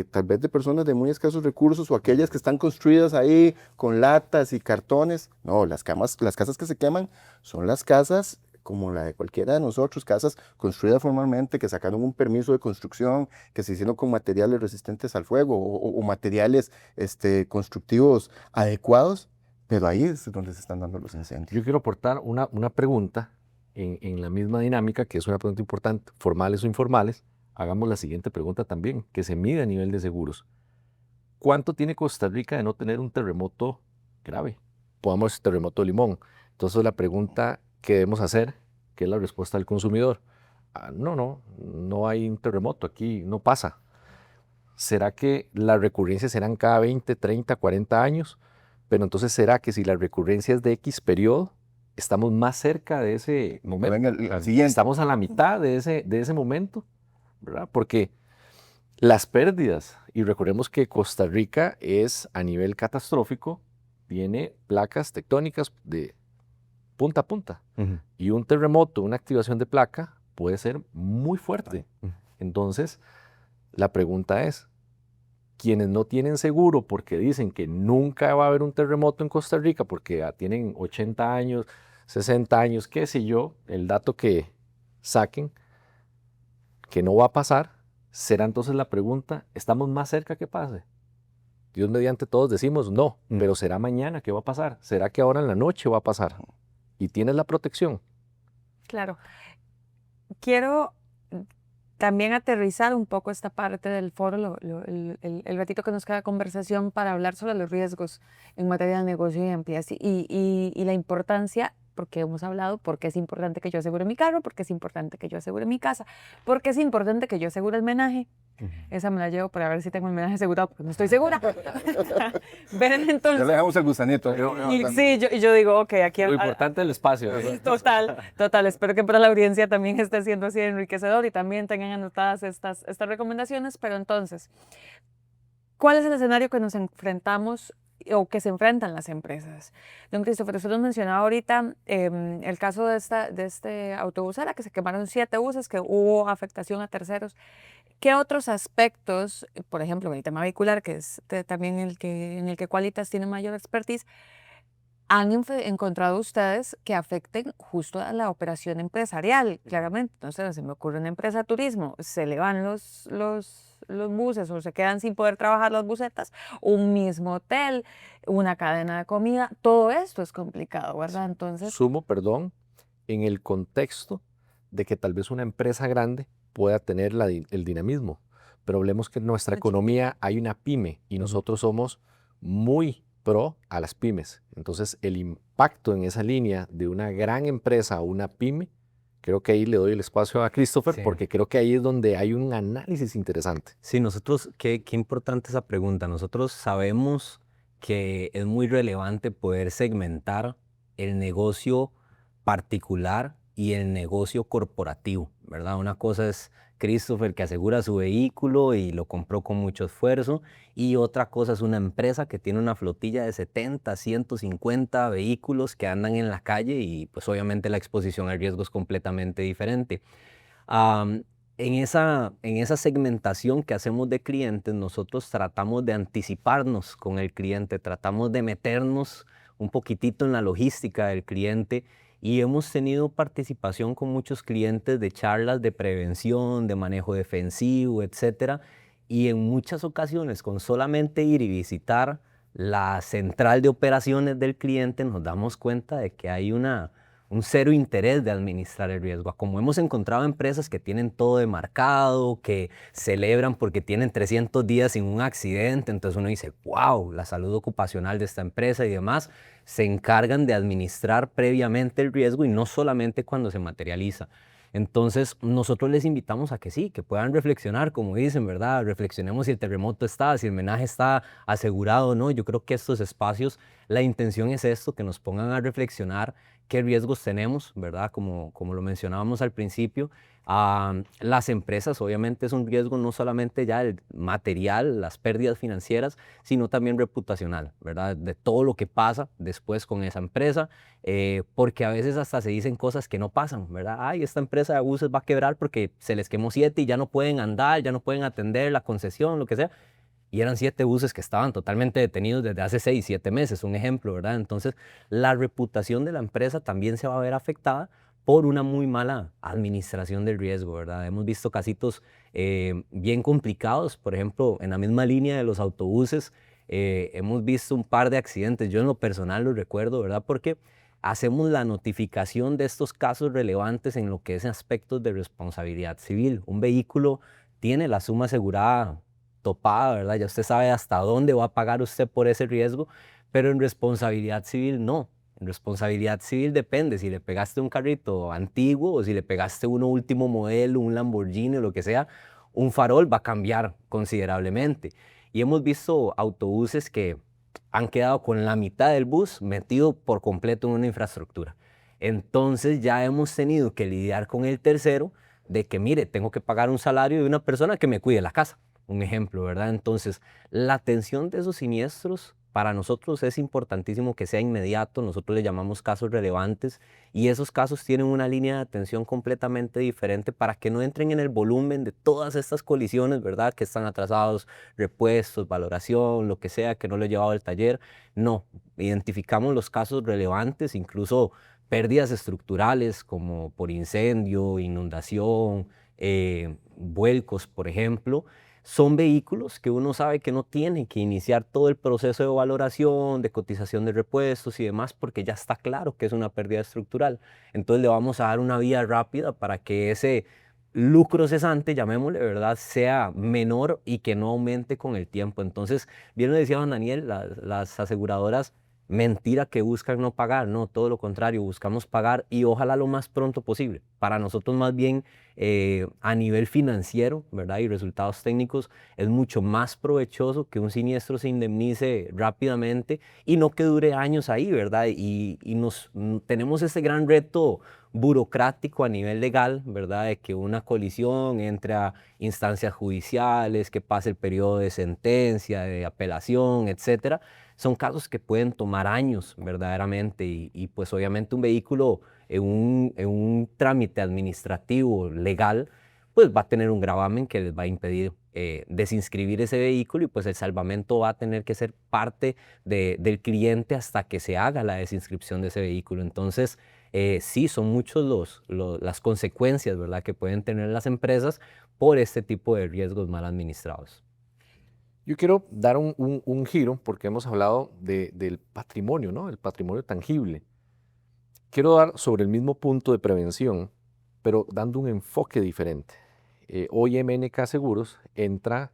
tal vez de personas de muy escasos recursos o aquellas que están construidas ahí con latas y cartones. No, las casas que se queman son las casas como la de cualquiera de nosotros, casas construidas formalmente, que sacaron un permiso de construcción, que se hicieron con materiales resistentes al fuego o materiales constructivos adecuados, pero ahí es donde se están dando los incendios. Yo quiero aportar una pregunta en la misma dinámica, que es una pregunta importante, formales o informales. Hagamos la siguiente pregunta también, que se mide a nivel de seguros. ¿Cuánto tiene Costa Rica de no tener un terremoto grave? Pongamos terremoto Limón. Entonces la pregunta que debemos hacer, que es la respuesta del consumidor. No hay un terremoto aquí, no pasa. ¿Será que las recurrencias serán cada 20, 30, 40 años? Pero entonces, ¿será que si la recurrencia es de X periodo, estamos más cerca de ese momento? Venga, el siguiente. Estamos a la mitad de ese momento, ¿verdad? Porque las pérdidas, y recordemos que Costa Rica es a nivel catastrófico, tiene placas tectónicas de punta a punta. Y un terremoto, una activación de placa, puede ser muy fuerte. Entonces, la pregunta es, quienes no tienen seguro porque dicen que nunca va a haber un terremoto en Costa Rica porque tienen 80 años, 60 años, qué sé yo, el dato que saquen, que no va a pasar, será entonces la pregunta, ¿estamos más cerca que pase? Dios mediante todos decimos no, pero ¿será mañana que va a pasar? ¿Será que ahora en la noche va a pasar? ¿Y tienes la protección? Claro. Quiero también aterrizar un poco esta parte del foro, el ratito que nos queda de conversación para hablar sobre los riesgos en materia de negocio y amplias y la importancia, porque hemos hablado, porque es importante que yo asegure mi carro, porque es importante que yo asegure mi casa, porque es importante que yo asegure el menaje. Esa me la llevo para ver si tengo el menaje asegurado, porque no estoy segura. Ven, entonces, Ya le dejamos el gusanito. sí, yo digo, ok, aquí... Lo importante es el espacio. Total. Espero que para la audiencia también esté siendo así enriquecedor y también tengan anotadas estas recomendaciones. Pero entonces, ¿cuál es el escenario que nos enfrentamos o que se enfrentan las empresas? Don Christopher, usted nos mencionaba ahorita el caso de este autobús, que se quemaron 7 buses, que hubo afectación a terceros. ¿Qué otros aspectos, por ejemplo, el tema vehicular, que es también en el que Qualitas tiene mayor expertise, han encontrado ustedes que afecten justo a la operación empresarial? Claramente, entonces se me ocurre una empresa de turismo, se le van los buses o se quedan sin poder trabajar las busetas, un mismo hotel, una cadena de comida, todo esto es complicado, ¿verdad? Entonces... Sumo, perdón, en el contexto de que tal vez una empresa grande pueda tener el dinamismo, pero hablemos que en nuestra economía hay una pyme y nosotros somos muy pro a las pymes. Entonces, el impacto en esa línea de una gran empresa o una pyme, creo que ahí le doy el espacio a Christopher, sí, porque creo que ahí es donde hay un análisis interesante. Sí, nosotros, qué importante esa pregunta. Nosotros sabemos que es muy relevante poder segmentar el negocio particular y el negocio corporativo, ¿verdad? Una cosa es Christopher, que asegura su vehículo y lo compró con mucho esfuerzo, y otra cosa es una empresa que tiene una flotilla de 70, 150 vehículos que andan en la calle y pues obviamente la exposición al riesgo es completamente diferente. En esa segmentación que hacemos de clientes, nosotros tratamos de anticiparnos con el cliente, tratamos de meternos un poquitito en la logística del cliente, y hemos tenido participación con muchos clientes de charlas de prevención, de manejo defensivo, etcétera, y en muchas ocasiones con solamente ir y visitar la central de operaciones del cliente nos damos cuenta de que hay un cero interés de administrar el riesgo. Como hemos encontrado empresas que tienen todo demarcado, que celebran porque tienen 300 días sin un accidente, entonces uno dice, wow, la salud ocupacional de esta empresa y demás, se encargan de administrar previamente el riesgo y no solamente cuando se materializa. Entonces, nosotros les invitamos a que sí, que puedan reflexionar, como dicen, ¿verdad? Reflexionemos si el terremoto está, si el menaje está asegurado o no. Yo creo que estos espacios, la intención es esto, que nos pongan a reflexionar qué riesgos tenemos, ¿verdad? Como lo mencionábamos al principio, las empresas obviamente es un riesgo no solamente ya el material, las pérdidas financieras, sino también reputacional, ¿verdad? De todo lo que pasa después con esa empresa, porque a veces hasta se dicen cosas que no pasan, ¿verdad? Ay, esta empresa de buses va a quebrar porque se les quemó 7 y ya no pueden andar, ya no pueden atender la concesión, lo que sea. Y eran 7 buses que estaban totalmente detenidos desde hace 6, 7 meses, un ejemplo, ¿verdad? Entonces, la reputación de la empresa también se va a ver afectada por una muy mala administración del riesgo, ¿verdad? Hemos visto casitos bien complicados, por ejemplo, en la misma línea de los autobuses, hemos visto un par de accidentes, yo en lo personal lo recuerdo, ¿verdad? Porque hacemos la notificación de estos casos relevantes en lo que es aspectos de responsabilidad civil. Un vehículo tiene la suma asegurada topada, ¿verdad? Ya usted sabe hasta dónde va a pagar usted por ese riesgo, pero en responsabilidad civil no. En responsabilidad civil depende si le pegaste un carrito antiguo o si le pegaste uno último modelo, un Lamborghini o lo que sea, un farol va a cambiar considerablemente. Y hemos visto autobuses que han quedado con la mitad del bus metido por completo en una infraestructura. Entonces ya hemos tenido que lidiar con el tercero de que, mire, tengo que pagar un salario de una persona que me cuide la casa. Un ejemplo, ¿verdad? Entonces, la atención de esos siniestros para nosotros es importantísimo que sea inmediato, nosotros le llamamos casos relevantes y esos casos tienen una línea de atención completamente diferente para que no entren en el volumen de todas estas colisiones, ¿verdad? Que están atrasados, repuestos, valoración, lo que sea, que no lo he llevado al taller. No, identificamos los casos relevantes, incluso pérdidas estructurales como por incendio, inundación, vuelcos, por ejemplo. Son vehículos que uno sabe que no tiene que iniciar todo el proceso de valoración, de cotización de repuestos y demás, porque ya está claro que es una pérdida estructural. Entonces le vamos a dar una vía rápida para que ese lucro cesante, llamémosle, ¿verdad?, sea menor y que no aumente con el tiempo. Entonces, bien lo decía Juan Daniel, las aseguradoras, mentira que buscan no pagar, no, todo lo contrario, buscamos pagar y ojalá lo más pronto posible. Para nosotros más bien a nivel financiero, ¿verdad? Y resultados técnicos, es mucho más provechoso que un siniestro se indemnice rápidamente y no que dure años ahí, ¿verdad? Y tenemos ese gran reto burocrático a nivel legal, ¿verdad? De que una colisión entre a instancias judiciales, que pase el periodo de sentencia, de apelación, etcétera. Son casos que pueden tomar años verdaderamente y pues obviamente un vehículo en un trámite administrativo legal pues va a tener un gravamen que les va a impedir desinscribir ese vehículo y pues el salvamento va a tener que ser parte del cliente hasta que se haga la desinscripción de ese vehículo. Entonces sí, son muchos las consecuencias, ¿verdad?, que pueden tener las empresas por este tipo de riesgos mal administrados. Yo quiero dar un giro porque hemos hablado del patrimonio, ¿no? El patrimonio tangible. Quiero dar sobre el mismo punto de prevención, pero dando un enfoque diferente. Hoy MNK Seguros entra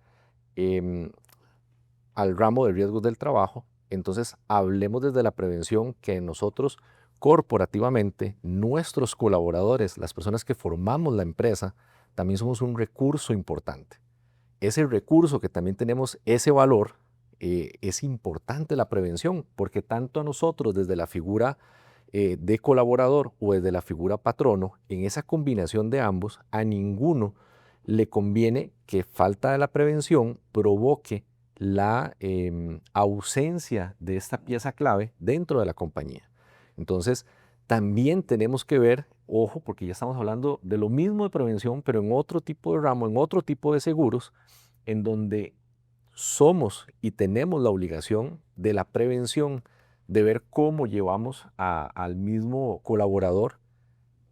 al ramo de riesgos del trabajo, entonces hablemos desde la prevención que nosotros corporativamente, nuestros colaboradores, las personas que formamos la empresa, también somos un recurso importante. Ese recurso que también tenemos, ese valor, es importante la prevención, porque tanto a nosotros desde la figura de colaborador o desde la figura patrono, en esa combinación de ambos, a ninguno le conviene que falta de la prevención provoque la ausencia de esta pieza clave dentro de la compañía. Entonces, también tenemos que ver, ojo, porque ya estamos hablando de lo mismo de prevención, pero en otro tipo de ramo, en otro tipo de seguros, en donde somos y tenemos la obligación de la prevención, de ver cómo llevamos al mismo colaborador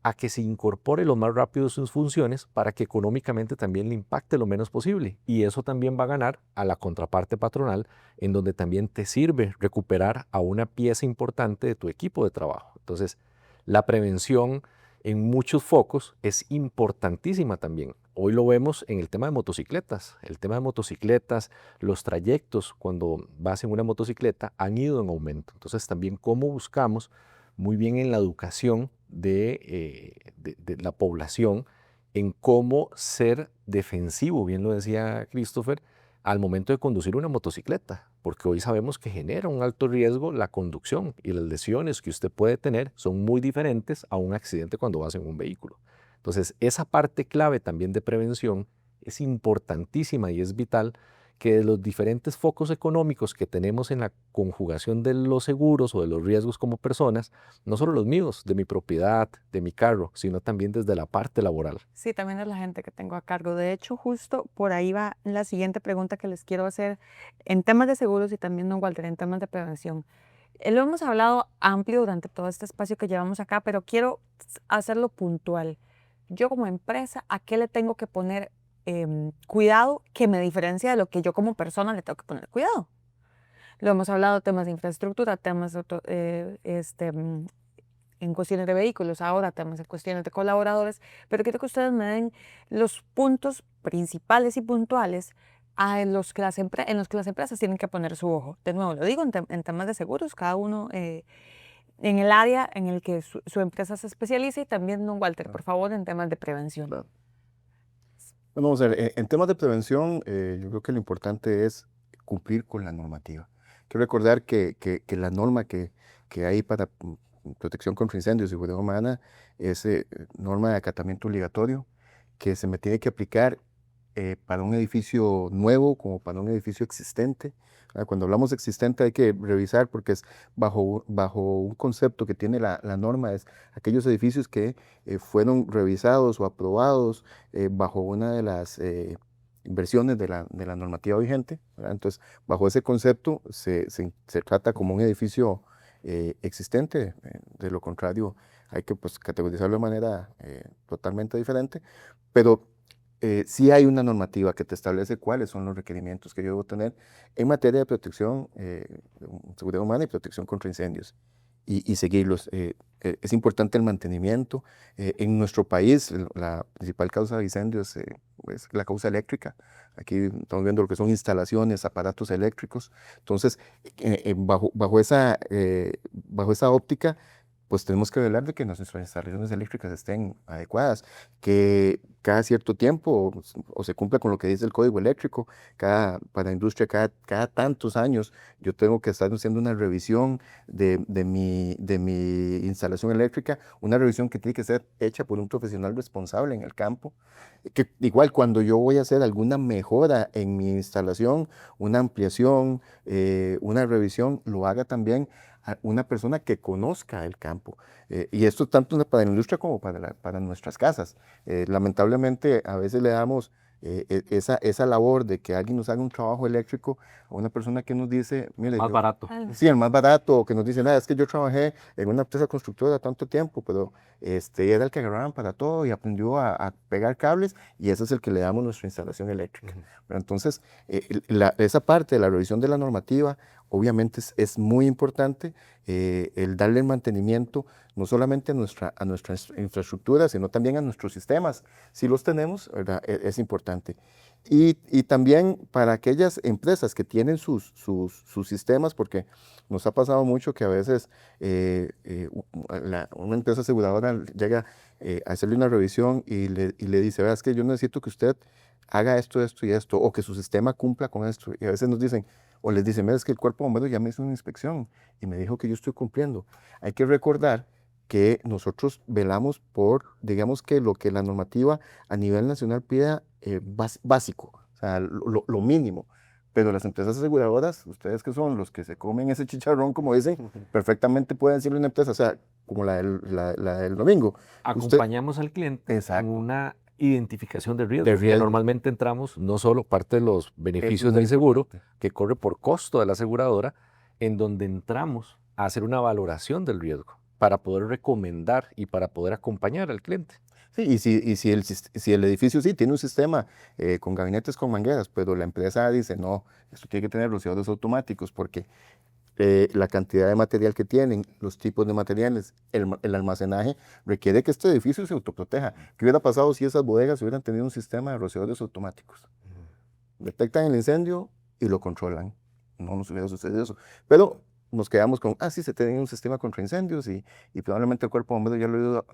a que se incorpore lo más rápido sus funciones para que económicamente también le impacte lo menos posible. Y eso también va a ganar a la contraparte patronal, en donde también te sirve recuperar a una pieza importante de tu equipo de trabajo. Entonces, la prevención en muchos focos es importantísima también. Hoy lo vemos en el tema de motocicletas. El tema de motocicletas, los trayectos cuando vas en una motocicleta han ido en aumento. Entonces, también cómo buscamos muy bien en la educación de la población en cómo ser defensivo, bien lo decía Christopher, al momento de conducir una motocicleta, porque hoy sabemos que genera un alto riesgo la conducción y las lesiones que usted puede tener son muy diferentes a un accidente cuando vas en un vehículo. Entonces, esa parte clave también de prevención es importantísima y es vital que de los diferentes focos económicos que tenemos en la conjugación de los seguros o de los riesgos como personas, no solo los míos, de mi propiedad, de mi carro, sino también desde la parte laboral. Sí, también es la gente que tengo a cargo. De hecho, justo por ahí va la siguiente pregunta que les quiero hacer en temas de seguros y también, don Walter, en temas de prevención. Lo hemos hablado amplio durante todo este espacio que llevamos acá, pero quiero hacerlo puntual. Yo como empresa, ¿a qué le tengo que poner cuidado que me diferencia de lo que yo como persona le tengo que poner cuidado? Lo hemos hablado, temas de infraestructura, temas en cuestiones de vehículos, ahora temas en cuestiones de colaboradores, pero quiero que ustedes me den los puntos principales y puntuales en los que las empresas tienen que poner su ojo. De nuevo, lo digo en temas de seguros, cada uno en el área en el que su empresa se especializa, y también, don Walter, por favor, en temas de prevención. Claro. Bueno, vamos a ver, en temas de prevención, yo creo que lo importante es cumplir con la normativa. Quiero recordar que la norma que hay para protección contra incendios y seguridad humana es norma de acatamiento obligatorio que se me tiene que aplicar para un edificio nuevo como para un edificio existente. Cuando hablamos de existente hay que revisar porque es bajo un concepto que tiene la norma, es aquellos edificios que fueron revisados o aprobados bajo una de las versiones de la normativa vigente, ¿verdad? Entonces, bajo ese concepto se trata como un edificio existente. De lo contrario, hay que pues, categorizarlo de manera totalmente diferente, pero sí hay una normativa que te establece cuáles son los requerimientos que yo debo tener en materia de protección, seguridad humana y protección contra incendios y seguirlos. Es importante el mantenimiento. En nuestro país, la principal causa de incendios es la causa eléctrica. Aquí estamos viendo lo que son instalaciones, aparatos eléctricos. Entonces, bajo esa óptica, pues tenemos que velar de que nuestras instalaciones eléctricas estén adecuadas, que cada cierto tiempo o se cumpla con lo que dice el código eléctrico, para la industria cada tantos años yo tengo que estar haciendo una revisión de mi instalación eléctrica, una revisión que tiene que ser hecha por un profesional responsable en el campo, que igual cuando yo voy a hacer alguna mejora en mi instalación, una ampliación, una revisión, lo haga también a una persona que conozca el campo. Y esto tanto para la industria como para nuestras casas. Lamentablemente a veces le damos esa labor de que alguien nos haga un trabajo eléctrico a una persona que nos dice, mire, Más barato. Sí, el más barato, o que nos dice, nada, es que yo trabajé en una empresa constructora tanto tiempo, pero era el que agarraban para todo y aprendió a pegar cables, y ese es el que le damos nuestra instalación eléctrica. Pero entonces, esa parte de la revisión de la normativa, obviamente es muy importante, el darle el mantenimiento no solamente a nuestra infraestructura, sino también a nuestros sistemas. Si los tenemos, ¿verdad? Es importante. Y también para aquellas empresas que tienen sus sistemas, porque nos ha pasado mucho que a veces una empresa aseguradora llega a hacerle una revisión y le dice, vea, es que yo necesito que usted haga esto, esto y esto, o que su sistema cumpla con esto. Y a veces nos dicen, o les dicen, mira, es que el cuerpo de bomberos ya me hizo una inspección y me dijo que yo estoy cumpliendo. Hay que recordar que nosotros velamos por, digamos que lo que la normativa a nivel nacional pida básico, o sea, lo mínimo. Pero las empresas aseguradoras, ustedes que son los que se comen ese chicharrón, como dicen, perfectamente pueden decirle a una empresa, o sea, como la del domingo. Acompañamos al cliente Exacto. en una identificación de riesgo. De riesgo. Que normalmente entramos, no solo parte de los beneficios del seguro, que corre por costo de la aseguradora, en donde entramos a hacer una valoración del riesgo. para poder recomendar y para poder acompañar al cliente. Sí, y si el edificio sí tiene un sistema con gabinetes con mangueras, pero la empresa dice, no, esto tiene que tener rociadores automáticos porque la cantidad de material que tienen, los tipos de materiales, el almacenaje, requiere que este edificio se autoproteja. ¿Qué hubiera pasado si esas bodegas hubieran tenido un sistema de rociadores automáticos? Detectan el incendio y lo controlan. No nos hubiera sucedido eso. Pero nos quedamos con, sí, se tenía un sistema contra incendios y probablemente el cuerpo de bomberos ya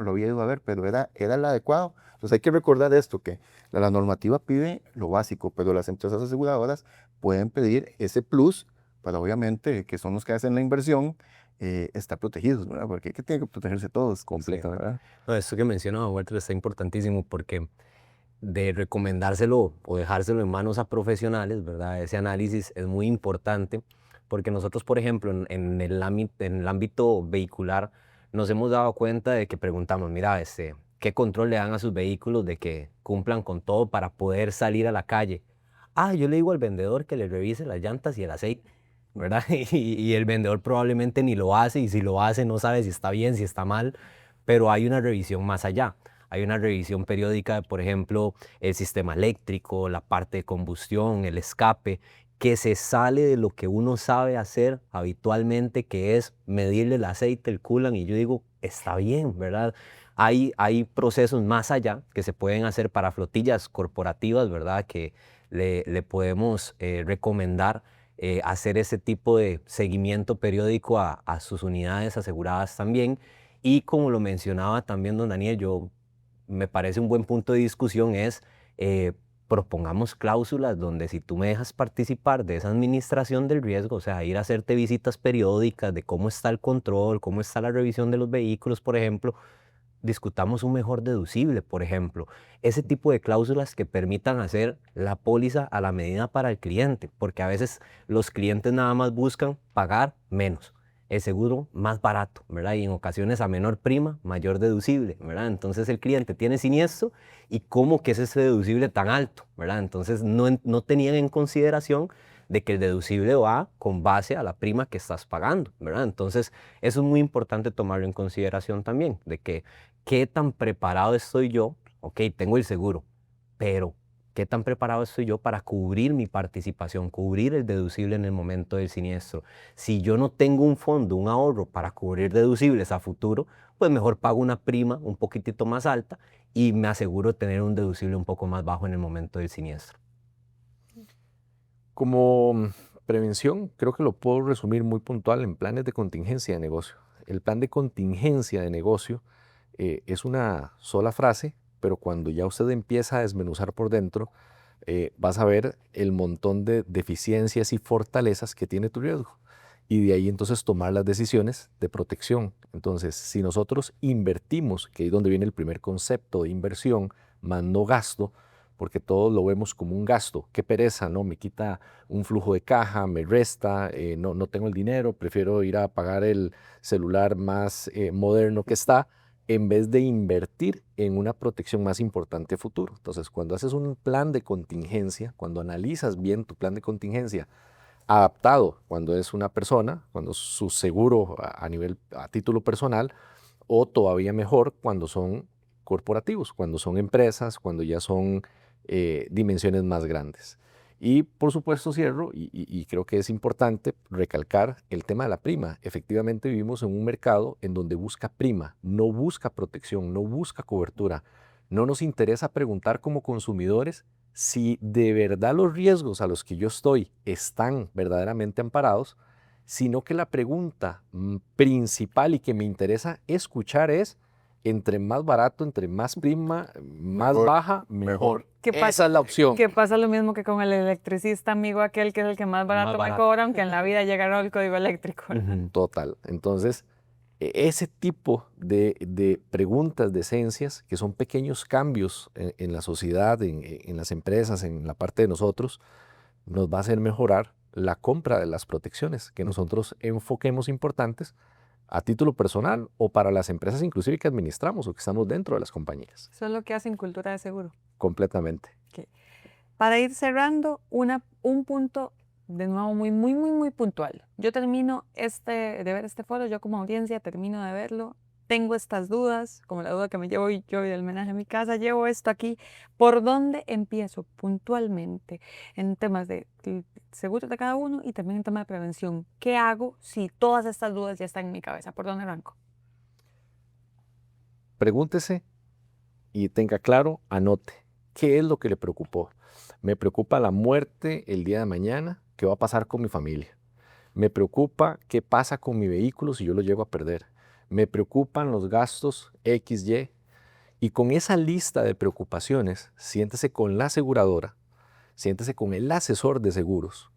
lo había ido a ver, pero era el adecuado. Entonces hay que recordar esto, que la normativa pide lo básico, pero las empresas aseguradoras pueden pedir ese plus para, obviamente, que son los que hacen la inversión, estar protegidos, ¿verdad? Porque hay que tienen que protegerse todos completamente, ¿verdad? No, esto que menciona Walter está importantísimo porque de recomendárselo o dejárselo en manos a profesionales, ¿verdad? Ese análisis es muy importante porque nosotros, por ejemplo, en el ámbito vehicular, nos hemos dado cuenta de que preguntamos, mira, ¿qué control le dan a sus vehículos de que cumplan con todo para poder salir a la calle? Yo le digo al vendedor que le revise las llantas y el aceite, ¿verdad? Y el vendedor probablemente ni lo hace, y si lo hace no sabe si está bien, si está mal, pero hay una revisión más allá. Hay una revisión periódica de, por ejemplo, el sistema eléctrico, la parte de combustión, el escape, que se sale de lo que uno sabe hacer habitualmente, que es medirle el aceite, el coolant, y yo digo, está bien, ¿verdad? Hay procesos más allá que se pueden hacer para flotillas corporativas, ¿verdad? Que le podemos recomendar hacer ese tipo de seguimiento periódico a sus unidades aseguradas también. Y como lo mencionaba también don Daniel, me parece un buen punto de discusión es propongamos cláusulas donde si tú me dejas participar de esa administración del riesgo, o sea, ir a hacerte visitas periódicas de cómo está el control, cómo está la revisión de los vehículos, por ejemplo, discutamos un mejor deducible, por ejemplo. Ese tipo de cláusulas que permitan hacer la póliza a la medida para el cliente, porque a veces los clientes nada más buscan pagar menos, el seguro más barato, ¿verdad? Y en ocasiones a menor prima, mayor deducible, ¿verdad? Entonces el cliente tiene siniestro y ¿cómo que es ese deducible tan alto, ¿verdad? Entonces no tenían en consideración de que el deducible va con base a la prima que estás pagando, ¿verdad? Entonces eso es muy importante tomarlo en consideración también, de que qué tan preparado estoy yo, ok, tengo el seguro, pero ¿qué tan preparado estoy yo para cubrir mi participación, cubrir el deducible en el momento del siniestro? Si yo no tengo un fondo, un ahorro para cubrir deducibles a futuro, pues mejor pago una prima un poquitito más alta y me aseguro tener un deducible un poco más bajo en el momento del siniestro. Como prevención, creo que lo puedo resumir muy puntual en planes de contingencia de negocio. El plan de contingencia de negocio es una sola frase, pero cuando ya usted empieza a desmenuzar por dentro, vas a ver el montón de deficiencias y fortalezas que tiene tu riesgo. Y de ahí entonces tomar las decisiones de protección. Entonces, si nosotros invertimos, que es donde viene el primer concepto de inversión, más no gasto, porque todos lo vemos como un gasto. Qué pereza, ¿no? Me quita un flujo de caja, me resta, no tengo el dinero, prefiero ir a pagar el celular más moderno que está, en vez de invertir en una protección más importante a futuro. Entonces, cuando haces un plan de contingencia, cuando analizas bien tu plan de contingencia, adaptado cuando es una persona, cuando su seguro a título personal, o todavía mejor cuando son corporativos, cuando son empresas, cuando ya son dimensiones más grandes. Y por supuesto cierro, y creo que es importante recalcar el tema de la prima. Efectivamente vivimos en un mercado en donde busca prima, no busca protección, no busca cobertura. No nos interesa preguntar como consumidores si de verdad los riesgos a los que yo estoy están verdaderamente amparados, sino que la pregunta principal y que me interesa escuchar es: entre más barato, entre más prima, más baja, mejor. Esa es la opción. Que pasa lo mismo que con el electricista amigo aquel que es el que más barato me cobra, aunque en la vida llegará el código eléctrico. Total. Entonces, ese tipo de preguntas, de esencias, que son pequeños cambios en la sociedad, en las empresas, en la parte de nosotros, nos va a hacer mejorar la compra de las protecciones que nosotros enfoquemos importantes a título personal o para las empresas inclusive que administramos o que estamos dentro de las compañías. Eso es lo que hacen cultura de seguro. Completamente. Okay. Para ir cerrando, un punto de nuevo, muy puntual. Yo termino de ver este foro, yo como audiencia termino de verlo, tengo estas dudas, como la duda que me llevo yo del homenaje a mi casa, llevo esto aquí. ¿Por dónde empiezo puntualmente en temas de seguros de cada uno y también en temas de prevención? ¿Qué hago si todas estas dudas ya están en mi cabeza? ¿Por dónde arranco? Pregúntese y tenga claro, anote, ¿qué es lo que le preocupó? Me preocupa la muerte el día de mañana, ¿qué va a pasar con mi familia? Me preocupa qué pasa con mi vehículo si yo lo llego a perder. Me preocupan los gastos XY. Y con esa lista de preocupaciones, siéntese con la aseguradora, siéntese con el asesor de seguros,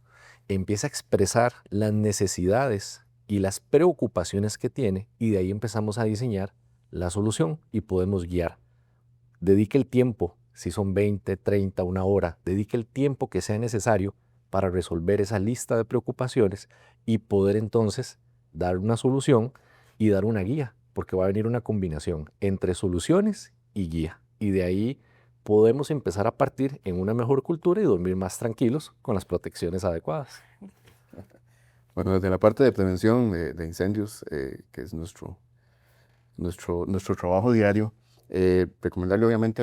empieza a expresar las necesidades y las preocupaciones que tiene y de ahí empezamos a diseñar la solución y podemos guiar. Dedique el tiempo, si son 20, 30, una hora, dedique el tiempo que sea necesario para resolver esa lista de preocupaciones y poder entonces dar una solución y dar una guía, porque va a venir una combinación entre soluciones y guía. Y de ahí podemos empezar a partir en una mejor cultura y dormir más tranquilos con las protecciones adecuadas. Bueno, desde la parte de prevención de incendios, que es nuestro trabajo diario, recomendarle obviamente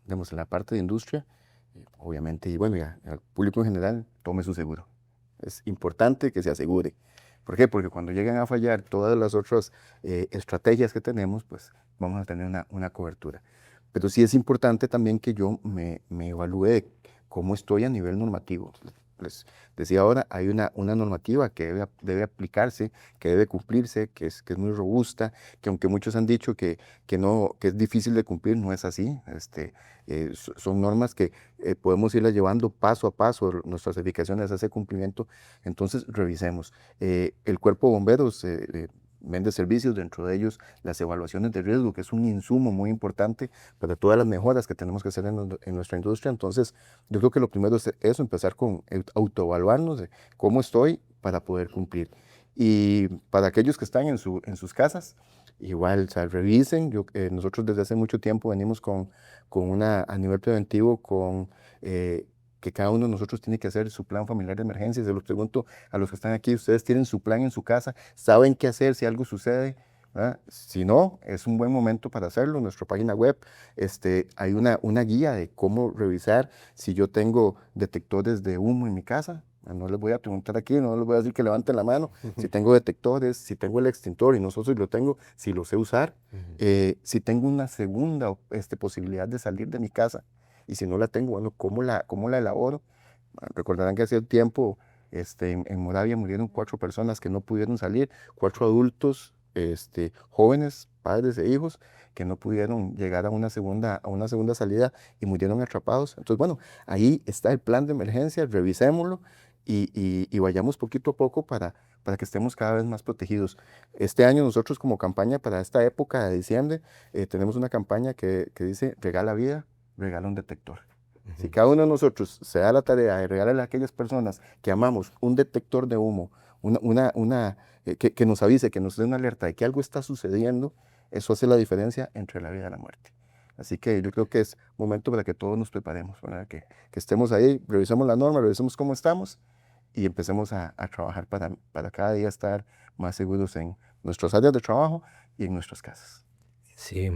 digamos, en la parte de industria, obviamente, y bueno, ya, al público en general, tome su seguro. Es importante que se asegure. ¿Por qué? Porque cuando llegan a fallar todas las otras estrategias que tenemos, pues vamos a tener una cobertura. Pero sí es importante también que yo me evalúe cómo estoy a nivel normativo. Les decía ahora, hay una normativa que debe aplicarse, que debe cumplirse, que es muy robusta, que aunque muchos han dicho que es difícil de cumplir, no es así. Son normas que podemos irlas llevando paso a paso, nuestras edificaciones a ese cumplimiento. Entonces, revisemos. El Cuerpo de Bomberos vende servicios, dentro de ellos las evaluaciones de riesgo, que es un insumo muy importante para todas las mejoras que tenemos que hacer en nuestra industria. Entonces, yo creo que lo primero es eso, empezar con autoevaluarnos de cómo estoy para poder cumplir. Y para aquellos que están en sus casas, igual, o sea, revisen. Nosotros desde hace mucho tiempo venimos a nivel preventivo, que cada uno de nosotros tiene que hacer su plan familiar de emergencias. Se los pregunto a los que están aquí, ¿ustedes tienen su plan en su casa? ¿Saben qué hacer si algo sucede? ¿Verdad? Si no, es un buen momento para hacerlo. En nuestra página web hay una guía de cómo revisar si yo tengo detectores de humo en mi casa. No les voy a preguntar aquí, no les voy a decir que levanten la mano. Si tengo detectores, si tengo el extintor y no sé si lo tengo, si lo sé usar, si tengo una segunda posibilidad de salir de mi casa. Y si no la tengo, bueno, ¿cómo la elaboro? Recordarán que hace tiempo en Moravia murieron 4 personas que no pudieron salir, 4 adultos jóvenes, padres e hijos, que no pudieron llegar a una segunda salida y murieron atrapados. Entonces, bueno, ahí está el plan de emergencia, revisémoslo y vayamos poquito a poco para que estemos cada vez más protegidos. Este año nosotros como campaña para esta época de diciembre, tenemos una campaña que dice regala vida, regala un detector. Si cada uno de nosotros se da la tarea de regalarle a aquellas personas que amamos un detector de humo, que nos avise, que nos dé una alerta de que algo está sucediendo, eso hace la diferencia entre la vida y la muerte. Así que yo creo que es momento para que todos nos preparemos, ¿verdad? Que estemos ahí, revisemos la norma, revisemos cómo estamos y empecemos a trabajar para cada día estar más seguros en nuestras áreas de trabajo y en nuestras casas. Sí,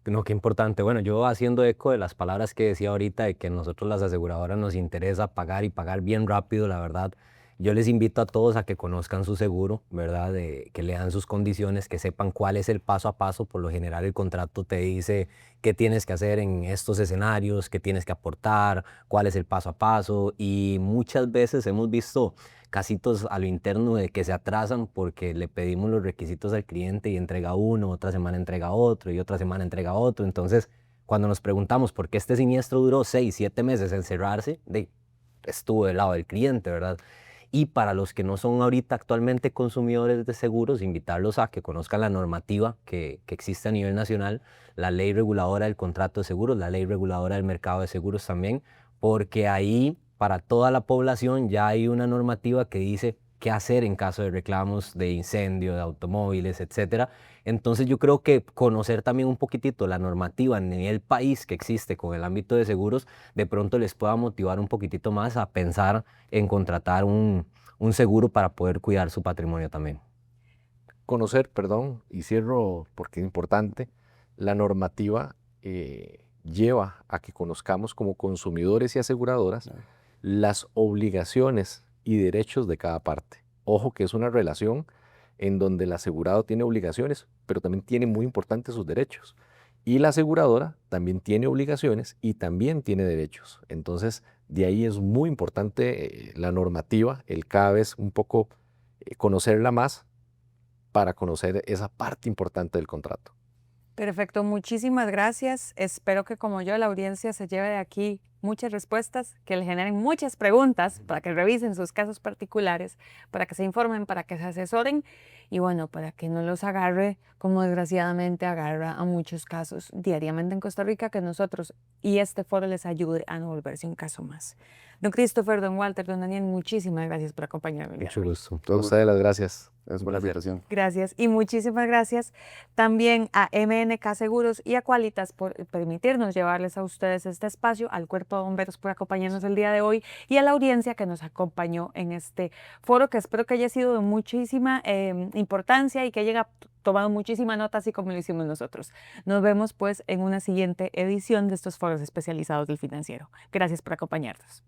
no, qué importante. Bueno, yo haciendo eco de las palabras que decía ahorita, de que nosotros las aseguradoras nos interesa pagar y pagar bien rápido, la verdad, yo les invito a todos a que conozcan su seguro, ¿verdad? Que lean sus condiciones, que sepan cuál es el paso a paso. Por lo general el contrato te dice qué tienes que hacer en estos escenarios, qué tienes que aportar, cuál es el paso a paso, y muchas veces hemos visto casitos a lo interno de que se atrasan porque le pedimos los requisitos al cliente y entrega uno, otra semana entrega otro y otra semana entrega otro. Entonces, cuando nos preguntamos por qué este siniestro duró 6, 7 meses en cerrarse, estuvo del lado del cliente, ¿verdad? Y para los que no son ahorita actualmente consumidores de seguros, invitarlos a que conozcan la normativa que existe a nivel nacional, la ley reguladora del contrato de seguros, la ley reguladora del mercado de seguros también, porque ahí para toda la población ya hay una normativa que dice qué hacer en caso de reclamos de incendio, de automóviles, etcétera. Entonces yo creo que conocer también un poquitito la normativa a nivel país que existe con el ámbito de seguros, de pronto les pueda motivar un poquitito más a pensar en contratar un seguro para poder cuidar su patrimonio también. Conocer, perdón, y cierro porque es importante, la normativa lleva a que conozcamos como consumidores y aseguradoras las obligaciones y derechos de cada parte. Ojo que es una relación en donde el asegurado tiene obligaciones, pero también tiene muy importantes sus derechos. Y la aseguradora también tiene obligaciones y también tiene derechos. Entonces, de ahí es muy importante la normativa, el cada vez un poco conocerla más para conocer esa parte importante del contrato. Perfecto, muchísimas gracias. Espero que como yo la audiencia se lleve de aquí muchas respuestas, que le generen muchas preguntas para que revisen sus casos particulares, para que se informen, para que se asesoren y bueno, para que no los agarre como desgraciadamente agarra a muchos casos diariamente en Costa Rica, que nosotros y este foro les ayude a no volverse un caso más. Don Christopher, don Walter, don Daniel, muchísimas gracias por acompañarme. Mucho gusto. A ustedes las gracias. Es buena invitación. Gracias y muchísimas gracias también a MNK Seguros y a Qualitas por permitirnos llevarles a ustedes este espacio, al Cuerpo de Bomberos por acompañarnos el día de hoy y a la audiencia que nos acompañó en este foro, que espero que haya sido de muchísima importancia y que haya tomado muchísima nota, así como lo hicimos nosotros. Nos vemos pues en una siguiente edición de estos foros especializados del financiero. Gracias por acompañarnos.